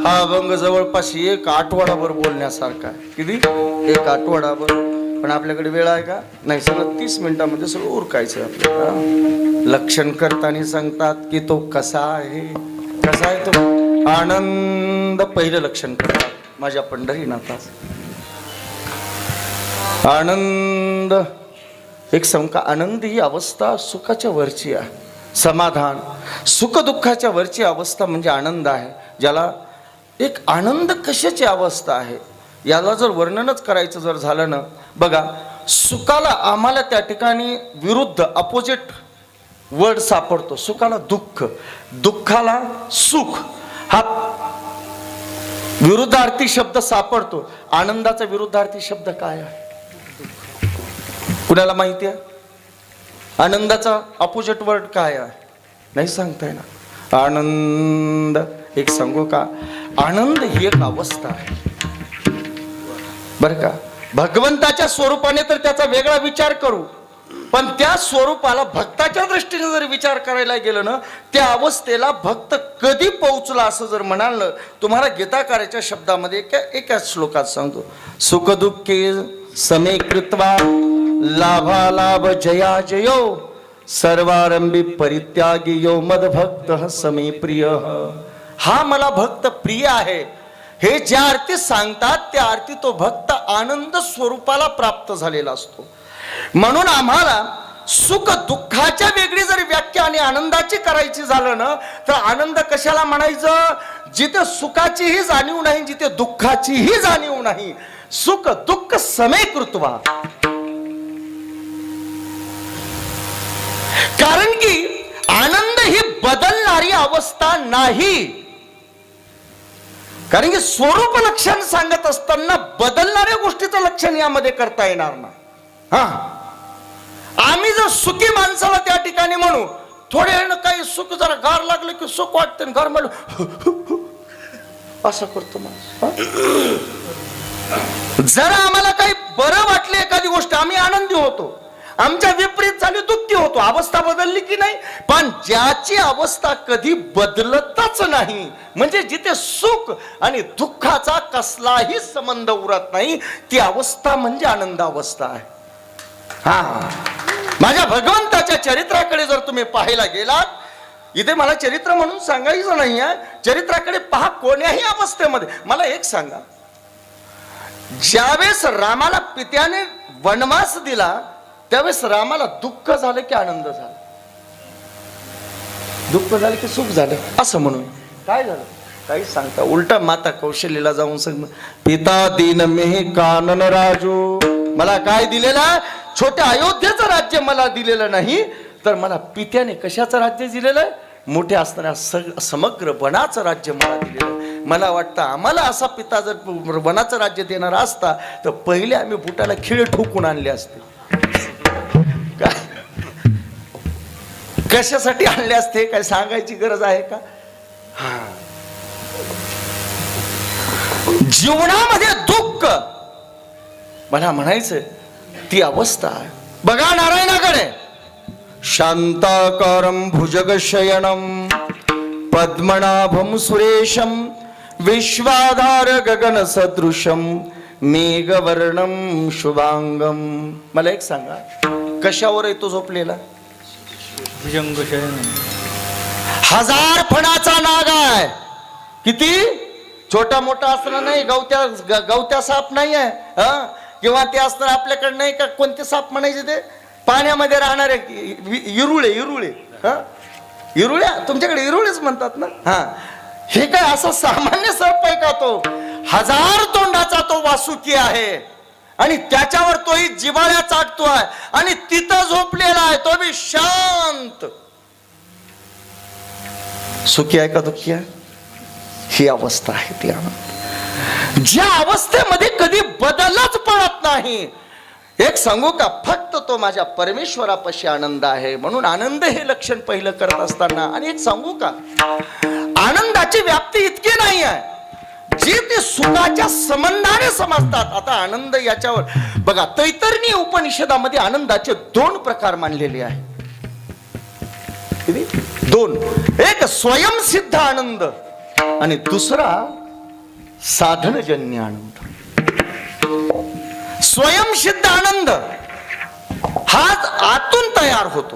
अभंग जवळपास एक आठवडाभर बोलण्यासारखा आहे. किती? एक आठवडाभर. पण आपल्याकडे वेळ आहे का? नाही. सगळं 30 मिनिटामध्ये सगळं उरकायचं आपल्याला. लक्षण करताना सांगतात की तो कसा आहे. कसा आहे तो? आनंद पहिलं लक्षण करतात माझ्या पंढरीनाथाचं. आनंद एक संका. आनंद ही अवस्था सुखाच्या वरची आहे. समाधान सुख दुःखाच्या वरची अवस्था म्हणजे आनंद आहे. ज्याला एक आनंद कशाची अवस्था आहे याला जर वर्णनच करायचं जर झालं ना, बघा, सुखाला आम्हाला त्या ठिकाणी विरुद्ध अपोजिट वर्ड सापडतो. सुखाला दुःख, दुःखाला सुख हा विरुद्धार्थी शब्द सापडतो. आनंदाचा विरुद्धार्थी शब्द काय आहे? कुणाला माहिती आहे? आनंदाचा अपोजिट वर्ड काय आहे? नाही सांगता येणार. आनंद एक सांगू का? आनंद ही एक अवस्था आहे बरं का. भगवंताच्या स्वरूपाने तर त्याचा वेगळा विचार करू, पण त्या स्वरूपाला भक्ताच्या दृष्टीने जर विचार करायला गेलं ना, त्या अवस्थेला भक्त कधी पोहोचला असं जर म्हणाल ना, तुम्हाला गीताकाराच्या शब्दामध्ये एका श्लोकात सांगतो. सुख दुःखे समे कृत्वा लाभालाभ जया जयो सर्वारंभी परित्यागी यो मद भक्त समे प्रिय. हा मला भक्त प्रिय आहे हे ज्या अर्थी सांगतात त्या अर्थी तो भक्त आनंद स्वरूपाला प्राप्त झालेला असतो. म्हणून आम्हाला सुख दुःखाच्या वेगळी जर व्याख्या आणि आनंदाची करायची झालं ना, तर आनंद कशाला म्हणायचं? जिथे सुखाचीही जाणीव नाही, जिथे दुःखाचीही जाणीव नाही. सुख दुःख समे कृत्वा. कारण की आनंद ही बदलणारी अवस्था नाही. कारण की स्वरूप लक्षण सांगत असताना बदलणाऱ्या गोष्टीचं लक्षण यामध्ये करता येणार ना. हा, आम्ही जर सुखी माणसाला त्या ठिकाणी म्हणू, थोडे वेळ काही सुख जरा गार लागलं की सुख वाटते, गार म्हणून असं करतो माणूस. जरा आम्हाला काही बरं वाटले एखादी गोष्ट आम्ही आनंदी होतो, आमच्या विपरीत झाली दुःखी होतो. अवस्था बदलली की नाही? पण ज्याची अवस्था कधी बदलतच नाही, म्हणजे जिथे सुख आणि दुःखाचा कसलाही संबंध उरत नाही, ती अवस्था म्हणजे आनंद अवस्था आहे. हा, माझ्या भगवंताच्या चरित्राकडे जर तुम्ही पाहायला गेलात, इथे मला चरित्र म्हणून सांगायचं नाही आहे, चरित्राकडे पहा. कोण्याही अवस्थेमध्ये मला एक सांगा, ज्यावेळेस रामाला पित्याने वनवास दिला त्यावेळेस रामाला दुःख झालं की आनंद झाला? दुःख झालं की सुख झालं असं म्हणून काय झालं? काही सांगता उलटा माता कौशल्यला जाऊन सांग, पिता दीन मे कानन राजू. मला काय दिलेला? छोट्या अयोध्येचं राज्य मला दिलेलं नाही, तर मला पित्याने कशाचं राज्य दिलेलं आहे? मोठ्या असणाऱ्या समग्र वनाचं राज्य मला दिलेलं आहे. मला वाटतं आम्हाला असा पिता जर वनाचं राज्य देणारा असता तर पहिले आम्ही बुटाला खिळे ठोकून आणले असते. काय कशासाठी आणले असते काय सांगायची गरज आहे का? जीवनामध्ये दुःख मला म्हणायचं ती अवस्था आहे. बघा नारायणाकडे, शांताकारं भुजगशयनं पद्मनाभं सुरेशं विश्वाधार गगन सदृशं मेघवर्णं शुभांगम. मला एक सांगा, कशावर येतो झोपलेला? भुजंगशयनं. 1000 फणाचा नाग आहे. किती? छोटा मोठा असणार नाही, गवत्या साप नाही आहे किंवा ते असणार आपल्याकडे नाही का. कोणते साप म्हणायचे ते? पाण्यामध्ये राहणारे इरुळे. इरुळ्या तुमच्याकडे इरुळेच म्हणतात ना. हा, हे काय असा सामान्य सर्प आहे का? तो 1000 तोंडाचा तो वासुकी आहे आणि त्याच्यावर तोही जिव्हाळ्या चाटतोय आणि तिथं झोपलेला आहे तो बी शांत. सुखी आहे का दुःखी आहे? ही अवस्था आहे ती. ज्या अवस्थेमध्ये कधी बदलच पडत नाही. एक सांगू का, फक्त तो माझ्या परमेश्वरापाशी आनंद आहे म्हणून आनंद हे लक्षण पहिलं करत असताना. आणि एक सांगू का, आनंदाची व्याप्ती इतकी नाही आहे जी ते सुखाच्या संबंधाने समजतात. आता आनंद याच्यावर बघा, तैतरणी उपनिषदामध्ये आनंदाचे 2 प्रकार मानलेले आहे. 2. एक स्वयंसिद्ध आनंद आणि दुसरा साधनजन्य आनंद. स्वयंसिद्ध आनंद हा आतून तयार होतो,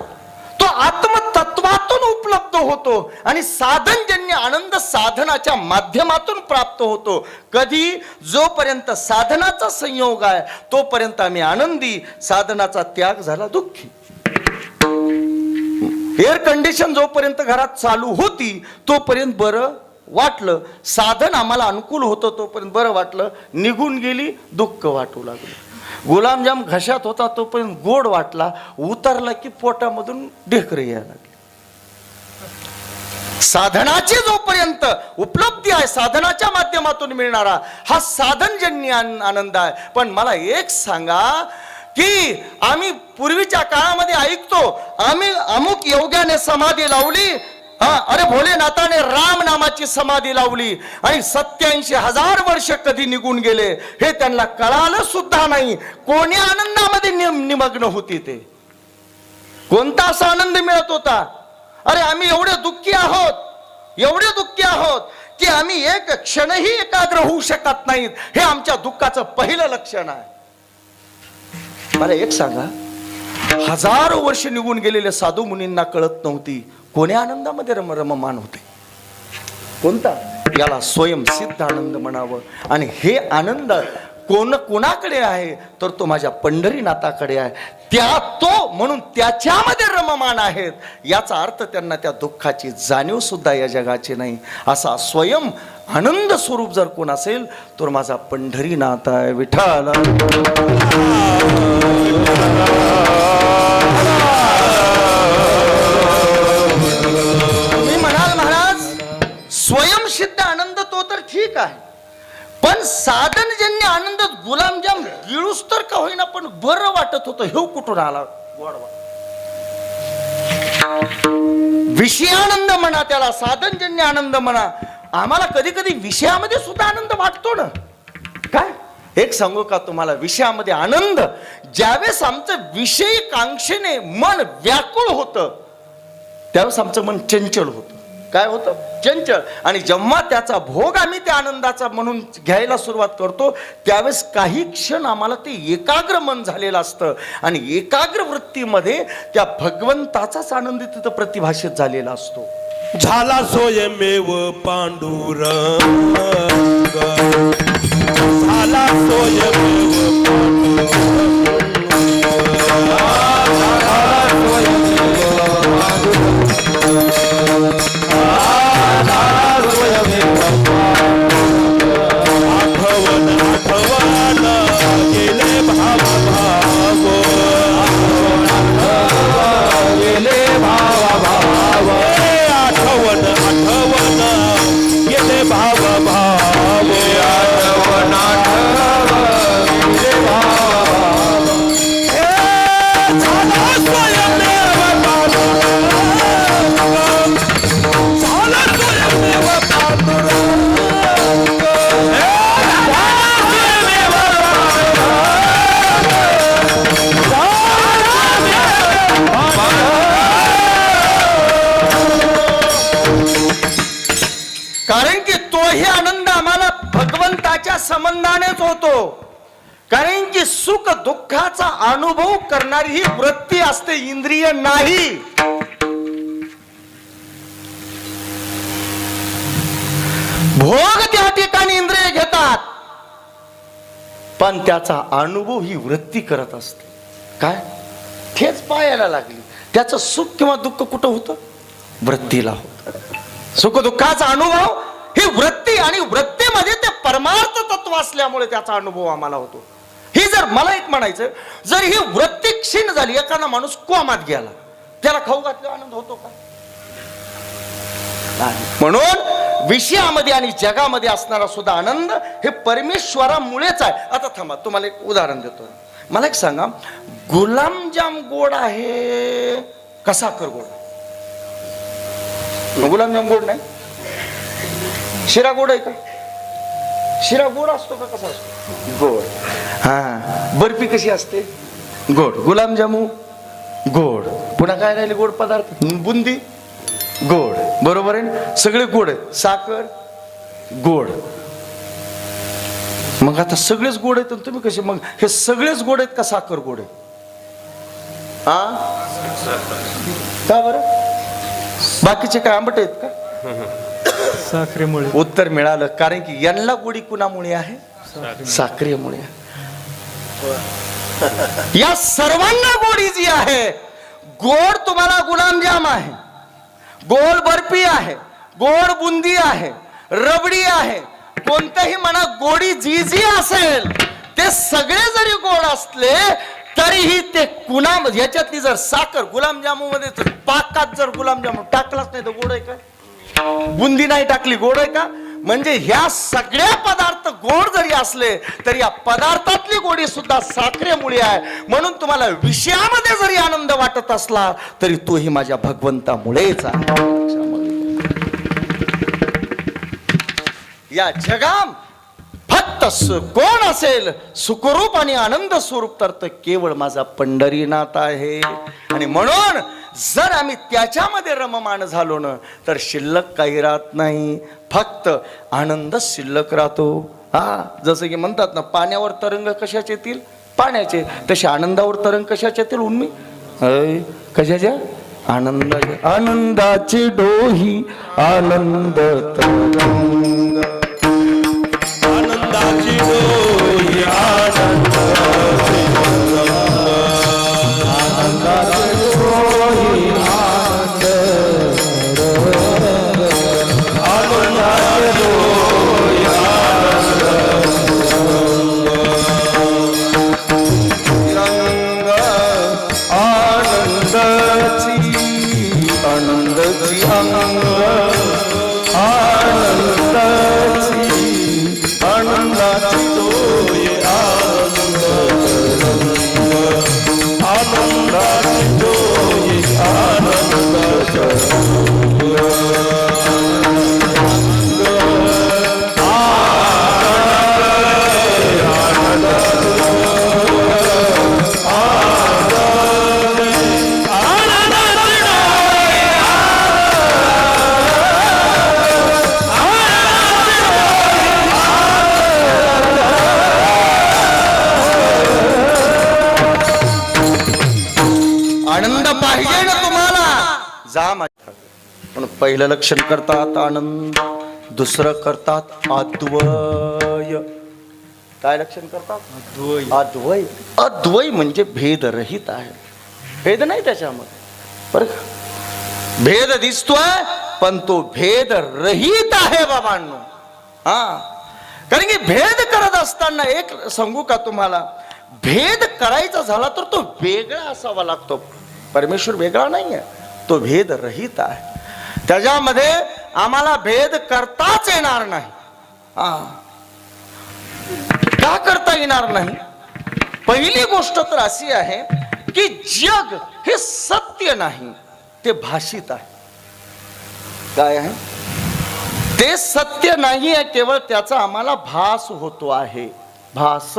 तो आत्मतत्वातून उपलब्ध होतो आणि साधनजन्य आनंद साधनाच्या माध्यमातून प्राप्त होतो. कधी? जोपर्यंत साधनाचा संयोग आहे तोपर्यंत आम्ही आनंदी, साधनाचा त्याग झाला दुःखी. एअर कंडिशन जोपर्यंत घरात चालू होती तोपर्यंत बरं वाटलं, साधन आम्हाला अनुकूल होतं तोपर्यंत बरं वाटलं, निघून गेली दुःख वाटू लागलं. गुलाबजाम घशात होता तोपर्यंत गोड वाटला, उतरला की पोटामधून ढेकरे यायला लागले. साधनाची जोपर्यंत उपलब्धी आहे, साधनाच्या माध्यमातून मिळणारा हा साधनजन्य आनंद आहे. पण मला एक सांगा की आम्ही पूर्वीच्या काळामध्ये ऐकतो, आम्ही अमुक योग्याने समाधी लावली, अरे भोलेनाथाने राम नामाची समाधी लावली आणि 87,000 वर्ष कधी निघून गेले हे त्यांना कळालं सुद्धा नाही. कोणी आनंदामध्ये निमग्न होती? ते कोणता असा आनंद मिळत होता? अरे आम्ही एवढे दुःखी आहोत की आम्ही एक क्षणही एकाग्र होऊ शकत नाहीत. हे आमच्या दुःखाचं पहिलं लक्षण आहे. मला एक सांगा, 1000 वर्ष निघून गेलेल्या साधू मुनींना कळत नव्हती कोण्या आनंदामध्ये रममान होते. कोणता? याला स्वयंसिद्ध आनंद म्हणावं. आणि हे आनंद कोणाकडे आहे तर तो माझ्या पंढरीनाथाकडे आहे. म्हणून त्याच्यामध्ये रममान आहेत. याचा अर्थ त्यांना त्या दुःखाची जाणीव सुद्धा या जगाची नाही. असा स्वयं आनंद स्वरूप जर कोण असेल तर माझा पंढरीनाथ आहे. विठ्ठल स्वयंसिद्ध आनंद तो तर ठीक आहे, पण साधनजन्य आनंद गुलाबजाम गिळूस तर का होईना पण बरं वाटत होतं. हे कुठून आला? विषयानंद म्हणा, त्याला साधनजन्य आनंद म्हणा. आम्हाला कधी कधी विषयामध्ये सुद्धा आनंद वाटतो ना. काय एक सांगू का तुम्हाला, विषयामध्ये आनंद ज्यावेळेस आमचं विषयी कांक्षेने मन व्याकुळ होतं त्यावेळेस आमचं मन चंचल होतं. काय होतं? चंचल. आणि जेव्हा त्याचा भोग आम्ही त्या आनंदाचा म्हणून घ्यायला सुरुवात करतो त्यावेळेस काही क्षण आम्हाला ते एकाग्र मन झालेलं असतं आणि एकाग्र वृत्तीमध्ये त्या भगवंताचाच आनंद तिथं प्रतिभाषित झालेला असतो. झाला स्वयमेव पांडुरंग, झाला स्वयमेव गेले सुखाच्या संबंधानेच होतो. कारण की सुख दुःखाचा अनुभव करणारी ही वृत्ती असते, इंद्रिय नाही. भोग त्या ठिकाणी इंद्रिय घेतात, पण त्याचा अनुभव ही वृत्ती करत असते. काय ठेच पायाला लागली, त्याचं सुख किंवा दुःख कुठं होतं? वृत्तीला होतं. सुख दुःखाचा अनुभव ही वृत्ती, आणि वृत्तीमध्ये ते परमार्थ तत्व असल्यामुळे त्याचा अनुभव आम्हाला होतो. ही जर मला एक म्हणायचं, जर ही वृत्ती क्षीण झाली, एखादा माणूस कोमात गेला, त्याला खाऊ घातल्यावर आनंद होतो का? नाही. म्हणून विषयामध्ये आणि जगामध्ये असणारा सुद्धा आनंद हे परमेश्वरामुळेच आहे. आता थांबा, तुम्हाला एक उदाहरण देतो. मला एक सांगा, गुलाबजाम गोड आहे का साखर गोड? गुलाबजाम गोड नाही. शिरा गोड आहे का? शिरा गोड असतो का? कसा असतो? गोड. हा. बर्फी कशी असते? गोड. गुलाबजामू गोड. पुन्हा काय राहिले गोड पदार्थ? बुंदी गोड. बरोबर आहे, सगळे गोड आहेत. साखर गोड. मग आता सगळेच गोड आहेत, तुम्ही कसे मग हे सगळेच गोड आहेत का साखर गोड आहे? का बरं? बाकीचे काय आंबट आहेत का? साखरेमुळे. उत्तर मिळालं. कारण की यांना गोडी कुणामुळे आहे? साखरेमुळे. या सर्वांना गोडी जी आहे, गोड तुम्हाला गुलाबजाम आहे, गोड बर्फी आहे, गोड बुंदी आहे, रबडी आहे, कोणत्याही म्हणा गोडी जी जी असेल, ते सगळे जरी गोड असले तरीही ते कुणा याच्यातली जर साखर गुलाबजामू मध्ये पाकात जर गुलाबजामून टाकलाच नाही तर गोड आहे का? बुंदी नाही टाकली गोड आहे का? म्हणजे ह्या सगळ्या पदार्थ गोड जरी असले तरी या पदार्थातली गोडी सुद्धा साखरेमुळे आहे. म्हणून तुम्हाला विषयामध्ये जरी आनंद वाटत असला तरी तोही माझ्या भगवंतामुळेच आहे. या जगाम फक्त कोण असेल सुखरूप आणि आनंद स्वरूप, तर केवळ माझा पंढरीनाथ आहे. आणि म्हणून जर आम्ही त्याच्यामध्ये रममाण झालो ना, तर शिल्लक काही राहत नाही, फक्त आनंद शिल्लक राहतो. हा, जसं की म्हणतात ना, पाण्यावर तरंग कशाचे येतील? पाण्याचे. तसे आनंदावर तरंग कशाचे येतील? उन्मी. कशाच्या? आनंदाचे. आनंदाची डोही आनंद तरंग, आनंदाची डोही आनंद पण पहिलं लक्षण करतात आनंद, दुसरं करतात अद्वय. काय लक्षण करतात? अद्वय. अद्वय म्हणजे भेद रहित आहे. भेद नाही त्याच्यामध्ये, बरं का? भेद दिसतोय पण तो भेद रहित आहे बाबांनो. हा, कारण की भेद करत असताना एक सांगू का तुम्हाला, भेद करायचा झाला तर तो वेगळा असावा लागतो. परमेश्वर वेगळा नाही आहे, तो भेद रहित आहे. त्याच्यामध्ये आम्हाला भेद करताच येणार नाही. का करता येणार नाही? पहिली गोष्ट तर अशी आहे की जग हे सत्य नाही, ते भाषित आहे. काय आहे? ते सत्य नाही आहे, केवळ त्याचा आम्हाला भास होतो आहे. भास.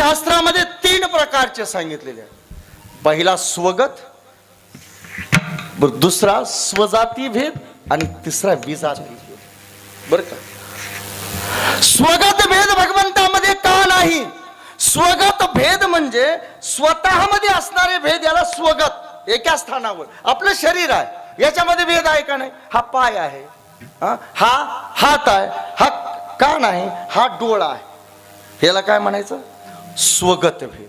शास्त्रामध्ये 3 प्रकारचे सांगितलेले आहेत. पहिला स्वगत, दुसरा स्वजाती भेद आणि तिसरा विजाती भेद. बर का? स्वगत भेद भगवंतामध्ये का नाही? स्वगत भेद म्हणजे स्वतःमध्ये असणारे भेद, याला स्वगत. एका स्थानावर आपलं शरीर आहे, याच्यामध्ये भेद आहे का नाही? हा पाय आहे, हा हात आहे, हा कान आहे, हा डोळा आहे, याला काय म्हणायचं? स्वगत भेद.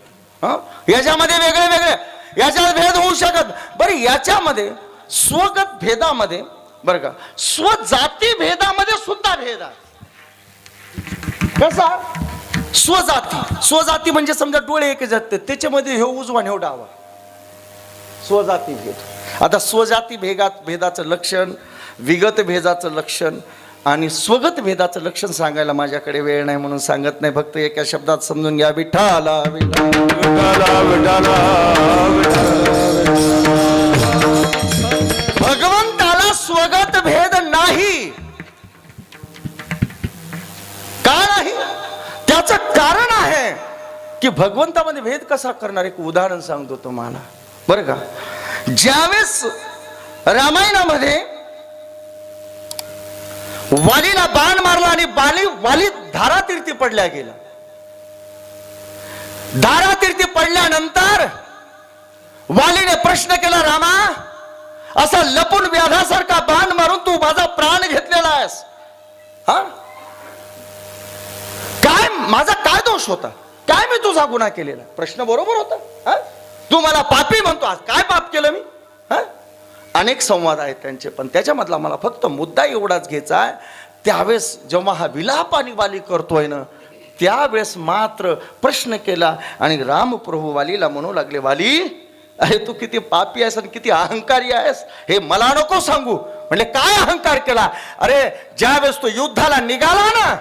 याच्यामध्ये वेगळे वेगळे याच्यात भेद होऊ शकत. बरं, याच्यामध्ये स्वगत भेदामध्ये बरं का, स्वजाती भेदामध्ये सुद्धा भेद आहे. कसा? स्वजाती म्हणजे समजा डोळे एक जात, त्याच्यामध्ये हे उजवा हे डावा, स्वजाती भेद. आता स्वजाती भेदाचं लक्षण, विगत भेदाचं लक्षण आणि स्वगत भेदाचं लक्षण सांगायला माझ्याकडे वेळ नाही म्हणून सांगत नाही. फक्त एका शब्दात समजून घ्या, विठ्ठला भगवंताला स्वगत भेद नाही. का नाही? त्याचं कारण आहे की भगवंतामध्ये भेद कसा करणार. एक उदाहरण सांगतो तुम्हाला बरं का. ज्यावेळेस रामायणामध्ये वालीला बाण मारला आणि वाली धारातीर्थी पडल्या गेला. धारातीर्थी पडल्यानंतर वालीने प्रश्न केला, रामा असा लपून व्याधासारखा बाण मारून तू माझा प्राण घेतलेला आहेस, हा? काय माझा काय दोष होता? काय मी तुझा गुन्हा केलेला? प्रश्न बरोबर होता. तू मला पापी म्हणतो, आज काय पाप केलं मी? अनेक संवाद आहेत त्यांचे, पण त्याच्यामधला मला फक्त मुद्दा एवढाच घ्यायचा आहे. त्यावेळेस जेव्हा हा विलापानी वाली करतोय ना, त्यावेळेस मात्र प्रश्न केला आणि रामप्रभू वालीला म्हणू लागले, वाली अरे तू किती पापी आहेस आणि किती अहंकारी आहेस, हे मला नको सांगू. म्हणजे काय अहंकार केला? अरे ज्यावेळेस तो युद्धाला निघाला ना,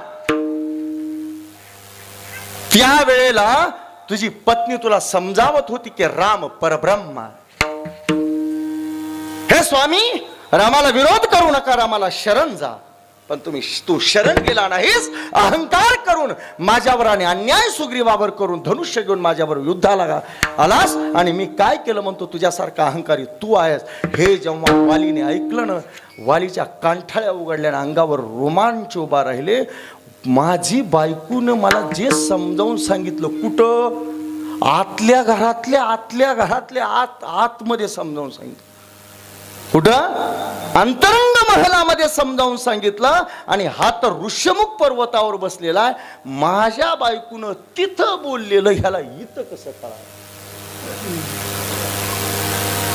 त्यावेळेला तुझी पत्नी तुला समजावत होती की राम परब्रह्म. हे स्वामी, रामाला विरोध करू नका, रामाला शरण जा. पण तू शरण गेला नाहीस, अहंकार करून माझ्यावर आणि अन्याय सुग्रीवावर करून धनुष्य घेऊन माझ्यावर युद्धाला आलास आणि मी काय केलं म्हणतो, तुझ्यासारखा अहंकारी तू आहेस. हे जेव्हा वालीने ऐकलं ना, वालीच्या कांठाळ्या उघडल्याने अंगावर रोमांच उभा राहिले. माझी बायकोनं मला जे समजावून सांगितलं, कुठं? आतल्या घरातल्या आतमध्ये समजावून सांगितलं. कुठं? अंतरंग महलामध्ये समजावून सांगितलं. आणि हा तर ऋष्यमुख पर्वतावर बसलेला आहे. माझ्या बायकोनं तिथं बोललेलं ह्याला इथं कसं कळालं?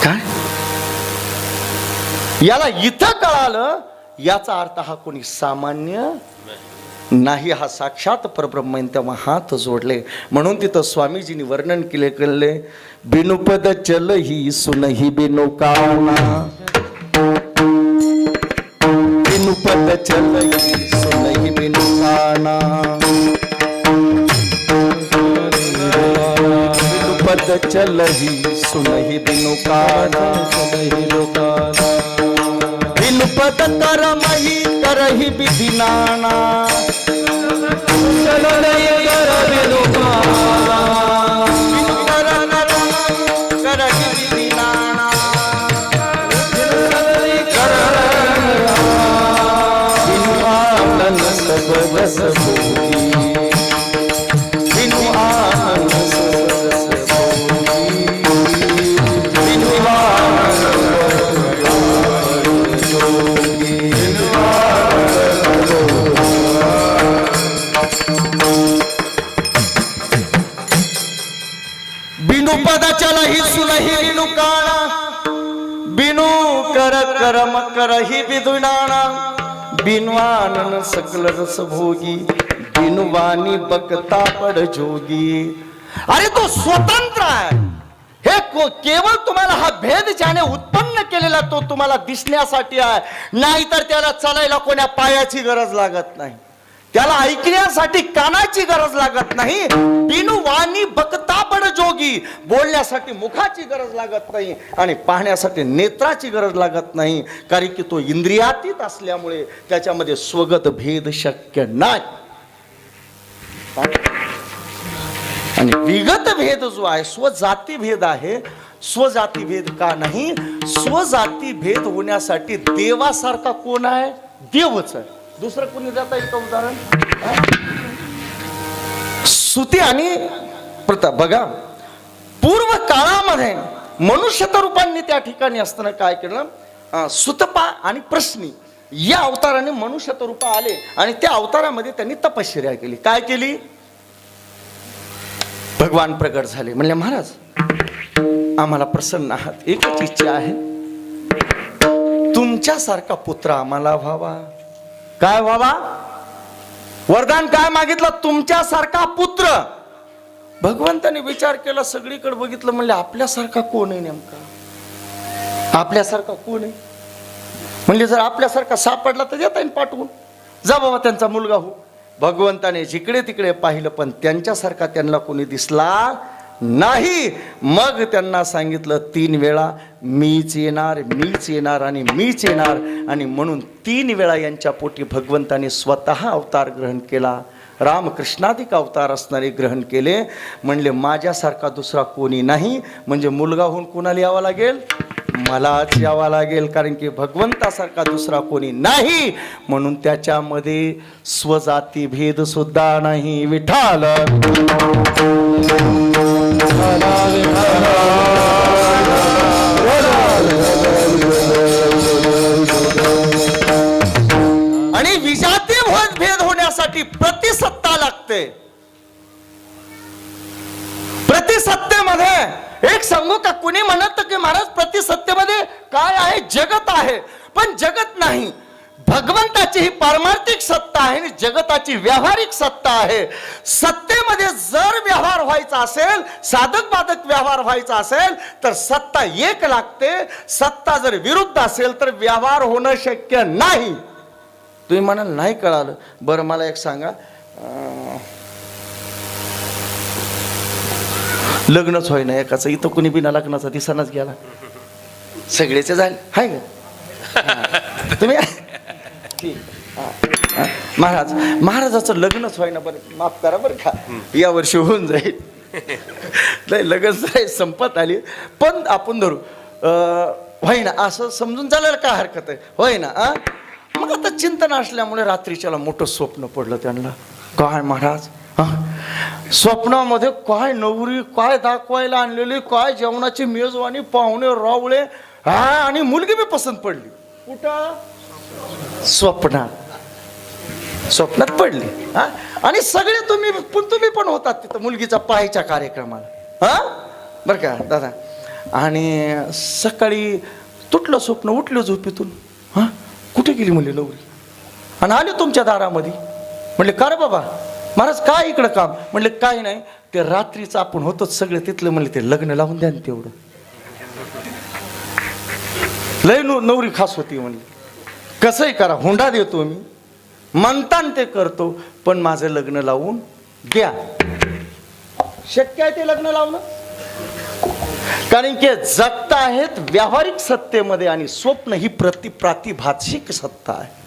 काय याला इथं कळालं? याचा अर्थ हा कोणी सामान्य नाही, हा साक्षात परब्रह्म. तेव्हा हात जोडले. म्हणून तिथं स्वामीजींनी वर्णन केले, बिनुपद चल ही सुनही बिनु काना, बिनुपद चल ही सुनही बिनु काना, बिनुपद चल ही सुनही बिनु काना, बिनुपद करमही करही विधि नाना, करम करही विधुनाना, बिनवानन सकल रस भोगी, बिनवानी बकता पड जोगी. अरे तो स्वतंत्र आहे. हे केवळ तुम्हाला हा भेद ज्याने उत्पन्न केलेला तो तुम्हाला दिसण्यासाठी आहे. नाहीतर त्याला चालायला कोण्या पायाची गरज लागत नाही, त्याला ऐकण्यासाठी कानाची गरज लागत नाही. बिनवानी बकता पड जोगी, बोलण्यासाठी मुखाची गरज लागत नाही आणि पाहण्यासाठी नेत्राची गरज लागत नाही. कारण की तो इंद्रियातीत असल्यामुळे त्याच्यामध्ये स्वगत भेद शक्य नाही. आणि विगत भेद जो आहे स्वजाती भेद आहे. स्वजाती भेद का नाही? स्वजाती भेद होण्यासाठी देवासारखा कोण आहे? देवच आहे. दुसरं कोणी देता येईल का उदाहरण? स्तुती आणि प्रथा बघा. पूर्व काळामध्ये मनुष्य रूपांनी त्या ठिकाणी असताना काय केलं? सुतपा आणि प्रश्नी या अवताराने मनुष्य रूप आले आणि त्या अवतारामध्ये त्यांनी तपश्चर्या केली. काय केली? भगवान प्रगट झाले. म्हणले महाराज आम्हाला प्रसन्न आहात, एकच इच्छा आहे, तुमच्यासारखा पुत्र आम्हाला व्हावा. काय व्हावा? वरदान काय मागितलं? तुमच्यासारखा पुत्र. भगवंताने विचार केला, सगळीकडे बघितलं, म्हणले आपल्यासारखा कोण आहे नेमका? आपल्यासारखा कोण आहे? म्हणले जर आपल्यासारखा सापडला तर देता येईल पाठवून, जा बाबा त्यांचा मुलगा हो. भगवंताने जिकडे तिकडे पाहिलं पण त्यांच्यासारखा त्यांना कोणी दिसला नाही. मग त्यांना सांगितलं 3 वेळा मीच येणार, मीच येणार आणि मीच येणार. आणि म्हणून 3 वेळा यांच्या पोटी भगवंताने स्वतः अवतार ग्रहण केला. रामकृष्णाधिक अवतार असणारे ग्रहण केले. म्हणले माझ्यासारखा दुसरा कोणी नाही. म्हणजे मुलगा होऊन कोणाला यावं लागेल? मलाच यावं लागेल, कारण की भगवंतासारखा दुसरा कोणी नाही. म्हणून त्याच्यामध्ये स्वजाती भेद सुद्धा नाही. विठाल आणि विजाती भेद होण्यासाठी प्रतिसत्ता लागते. प्रतिसत्तेमध्ये एक सांगू का? कुणी म्हणत की महाराज प्रतिसत्तेमध्ये काय आहे? जगत आहे. पण जगत नाही, भगवंताची ही पारमार्थिक सत्ता आहे आणि जगताची व्यावहारिक सत्ता आहे. सत्तेमध्ये जर व्यवहार व्हायचा असेल, साधक बाधक व्यवहार व्हायचा असेल तर सत्ता एक लागते. सत्ता जर विरुद्ध असेल तर व्यवहार होणं शक्य नाही. तुम्ही म्हणाल नाही कळालं. बरं मला एक सांगा, लग्नच होय ना एकाचं, इथं कुणी बिना लग्नाचा दिसानाच गेला, सगळेच झाले हाय का? तुम्ही महाराजाचं लग्नच व्हाय ना. बरं माफ करा बरं का, या वर्षी होऊन जाईल. नाही लग्न संपत आली पण आपण धरू होय ना असं समजून चालेल, काय हरकत आहे? होय ना. मग आता चिंतन असल्यामुळे रात्रीच्याला मोठं स्वप्न पडलं त्यांना. काय महाराज, स्वप्नामध्ये काय नवरी, काय दाखवायला आणलेली, काय जेवणाची मेजवानी, पाहुणे रावळे, आणि मुलगी बी पसंत पडली. कुठं? स्वप्नात पडली. आणि सगळे तुम्ही पण होतात तिथं मुलगीचा पाहायच्या कार्यक्रमाला. बरं का दादा? आणि सकाळी तुटलं स्वप्न, उठलं झोपेतून. कुठे गेली म्हणली नवरी? आणि आले तुमच्या दारामध्ये. म्हणले का रे बाबा महाराज काय इकडं काम? म्हणले काय नाही, ते रात्रीचं आपण होतोच सगळे तिथलं. म्हणले ते लग्न लावून द्या ना तेवढं. लय नवरी खास होती. म्हणली कसंही करा, हुंडा देतो मी, म्हणतान ते करतो, पण माझं लग्न लावून द्या. शक्य आहे ते लग्न लावणं? कारण की जगता आहेत व्यावहारिक सत्तेमध्ये आणि स्वप्न ही प्रातिभासिक सत्ता आहे.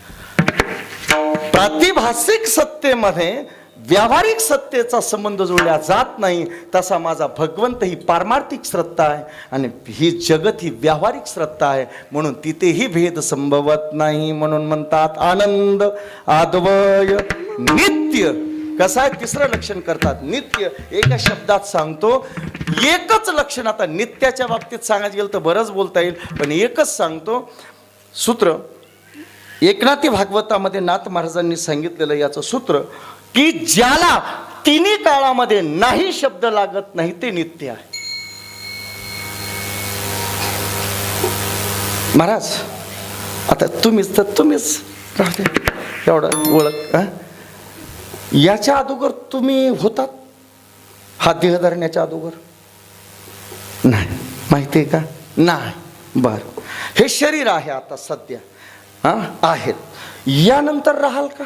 प्रातिभासिक सत्तेमध्ये व्यावहारिक सत्तेचा संबंध जोडला जात नाही. तसा माझा भगवंत ही पारमार्थिक सत्ता आहे आणि ही जगत ही व्यावहारिक सत्ता आहे. म्हणून तिथेही भेद संभवत नाही. म्हणून म्हणतात आनंद आद्वय नित्य. कसं आहे? 3रं लक्षण करतात नित्य. एका शब्दात सांगतो एकच लक्षण. आता नित्याच्या बाबतीत सांगायचं गेलं तर बरंच बोलता येईल, पण एकच सांगतो सूत्र. एकनाथी भागवतामध्ये नाथ महाराजांनी सांगितलेलं याचं सूत्र की ज्याला तिन्ही काळामध्ये नाही शब्द लागत नाही ते नित्य आहे. महाराज आता तुम्हीच राहते एवढं ओळख. याच्या अगोदर तुम्ही होतात? हा देह धरण्याच्या अगोदर नाही, माहिती आहे का? नाही. बरं, हे शरीर आहे आता सध्या आहेत. यानंतर राहाल का?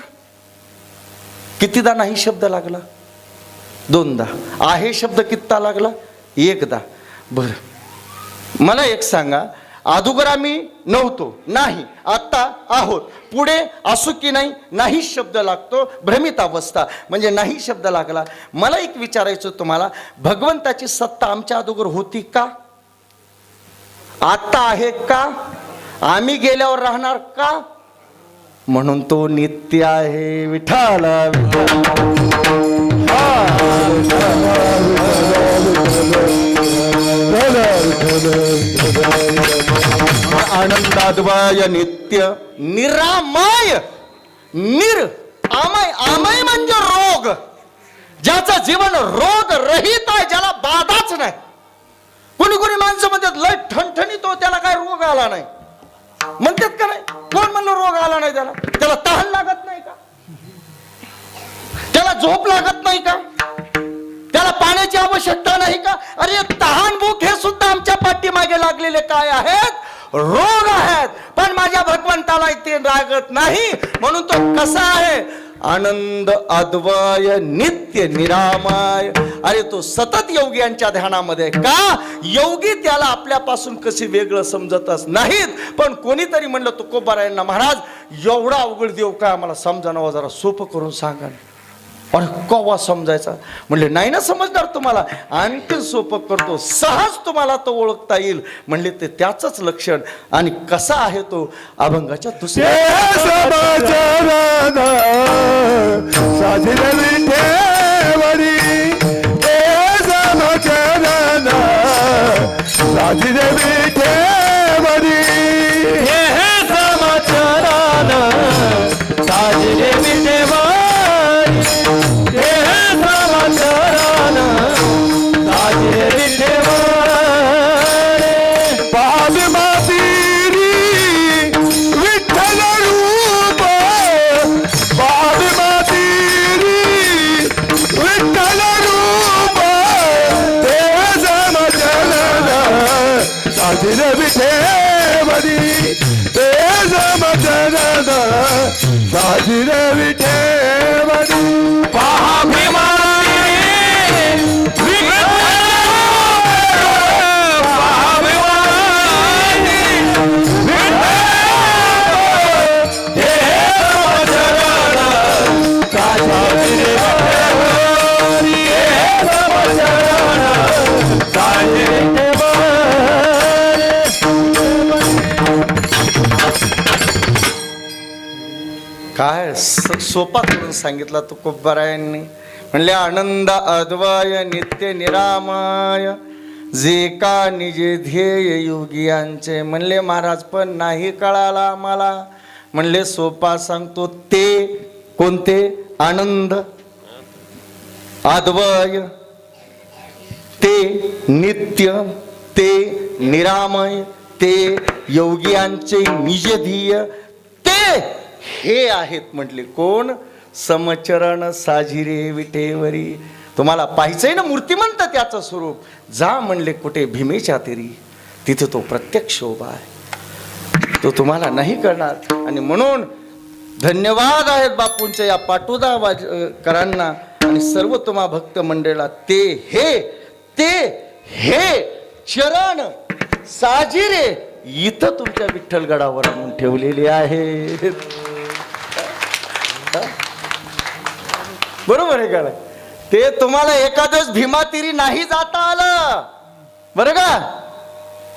कितीदा नाही शब्द लागला? 2दा. आहे शब्द कित्ता लागला? 1दा. बरं मला एक सांगा, अगोदर आम्ही नव्हतो, नाही, आता आहोत, पुढे असू की नाही, नाही शब्द लागतो, भ्रमित अवस्था म्हणजे नाही शब्द लागला. मला एक विचारायचं तुम्हाला, भगवंताची सत्ता आमच्या अगोदर होती का? आता आहे का? आम्ही गेल्यावर राहणार का? म्हणून तो नित्य आहे. विठ्ठल आनंदाद्वय नित्य निरामय. आमय, आमय म्हणजे रोग, ज्याचं जीवन रोग रहित आहे, ज्याला बाधाच नाही. कोणी कोणी माणसं म्हणतात लय ठणठणीत तो, त्याला काय रोग आला नाही म्हणतात का नाही? कोण म्हणलं रोग आला नाही त्याला? त्याला तहान लागत नाही का? त्याला झोप लागत नाही का? त्याला पाण्याची आवश्यकता नाही का? अरे तहान भूक हे सुद्धा आमच्या पाठीमागे लागलेले काय आहेत? रोग आहेत. पण माझ्या भगवंताला ते लागत नाही. म्हणून तो कसा आहे? आनंद अद्वय नित्य निरामय. अरे तो सतत योग्यांच्या ध्यानामध्ये. का? योगी त्याला आपल्यापासून कसे वेगळं समजतच नाहीत. पण कोणीतरी म्हणलं तुकोबारायांना, महाराज एवढा अवघड देव काय आम्हाला समजावं, जरा सोपं करून सांगा. अरे कवा समजायचा? म्हणले नाही ना समजणार तुम्हाला, आणखी सोपं करतो, सहज तुम्हाला तो ओळखता येईल. म्हणले ते त्याच लक्षण. आणि कसा आहे तो? अभंगाच्या दुसऱ्या काय सोपा करून सांगितला तुकोबारायांनी. म्हणले आनंद अद्वय नित्य निरामय, जे का निजे ध्येय योगियांचे. म्हणले महाराज पण नाही कळाला आम्हाला. म्हणले सोपा सांगतो. ते कोणते? आनंद अद्वय, ते नित्य, ते निरामय, ते योगियांचे निजधीय, ते हे आहेत. म्हटले कोण? समचरण साजिरे विठेवरी. तुम्हाला पाहिजंय ना मूर्तिमंत त्याचं स्वरूप. जा म्हणले कुठे? भीमेच्या तीरी. तिथे तो प्रत्यक्ष उभा आहे. तो तुम्हाला नाही करणार. आणि म्हणून धन्यवाद आहेत बापूंच्या या पाटुदा करांना आणि सर्व तुम्हा भक्त मंडळाला. ते हे चरण साजिरे इथं तुमच्या विठ्ठलगडावर आणून ठेवलेले आहेत. बरोबर आहे का? ते तुम्हाला एखादच भीमातीरी नाही जाता आलं बरं का?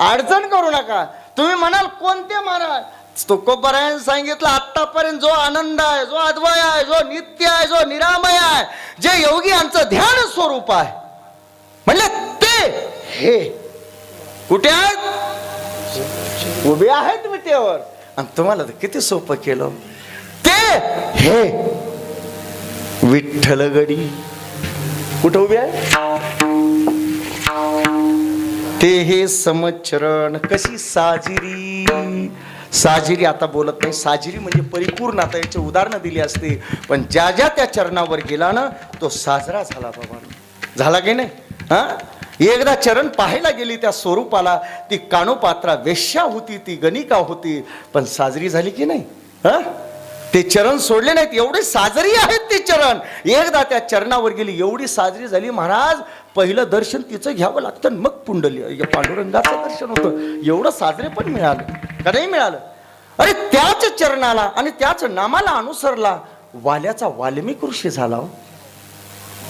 अडचण करू नका. तुम्ही म्हणाल कोणते महाराज? तुकोबारायांनी सांगितलं आतापर्यंत जो आनंद आहे, जो अद्वय आहे, जो नित्य आहे, जो निरामय आहे, जे योगी यांचं ध्यान स्वरूप आहे, म्हणले ते हे कुठे आहेत? उभे आहेत विटेवर. आणि तुम्हाला किती सोपं केलं. ते हे विठ्ठलगडी कुठं उभे आहे? ते हे समचरण. कशी साजिरी? साजिरी आता बोलत नाही. साजिरी म्हणजे परिपूर्ण. आता याची उदाहरणं दिली असते, पण ज्या ज्या त्या चरणावर गेला ना तो साजरा झाला. बाबा झाला की नाही? हा, एकदा चरण पाहायला गेली त्या स्वरूपाला. ती कानोपात्रा वेश्या होती, ती गणिका होती, पण साजरी झाली की नाही? हा, ते चरण सोडले नाहीत. एवढे साजरी आहेत ते चरण. एकदा त्या चरणावर गेली, एवढी साजरी झाली महाराज पहिलं दर्शन तिचं घ्यावं लागतं आणि मग पांडुरंगाचं दर्शन होतं. एवढं साजरे पण मिळालं का नाही मिळालं? अरे त्याच चरणाला आणि त्याच नामाला अनुसरला वाल्याचा वाल्मिक ऋषी झाला.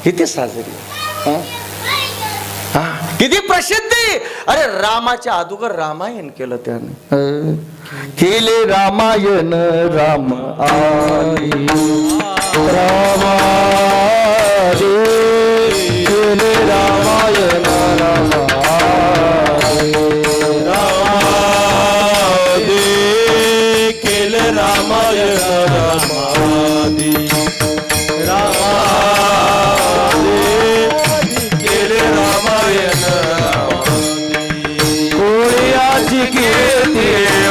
किती साजरी, किती प्रसिद्धी. अरे रामाच्या अगोदर रामायण केलं त्याने. केले रामायण राम आले केले रामायण राम केले रामायण रामादी केले रामायण कोळ्याची कीर्ती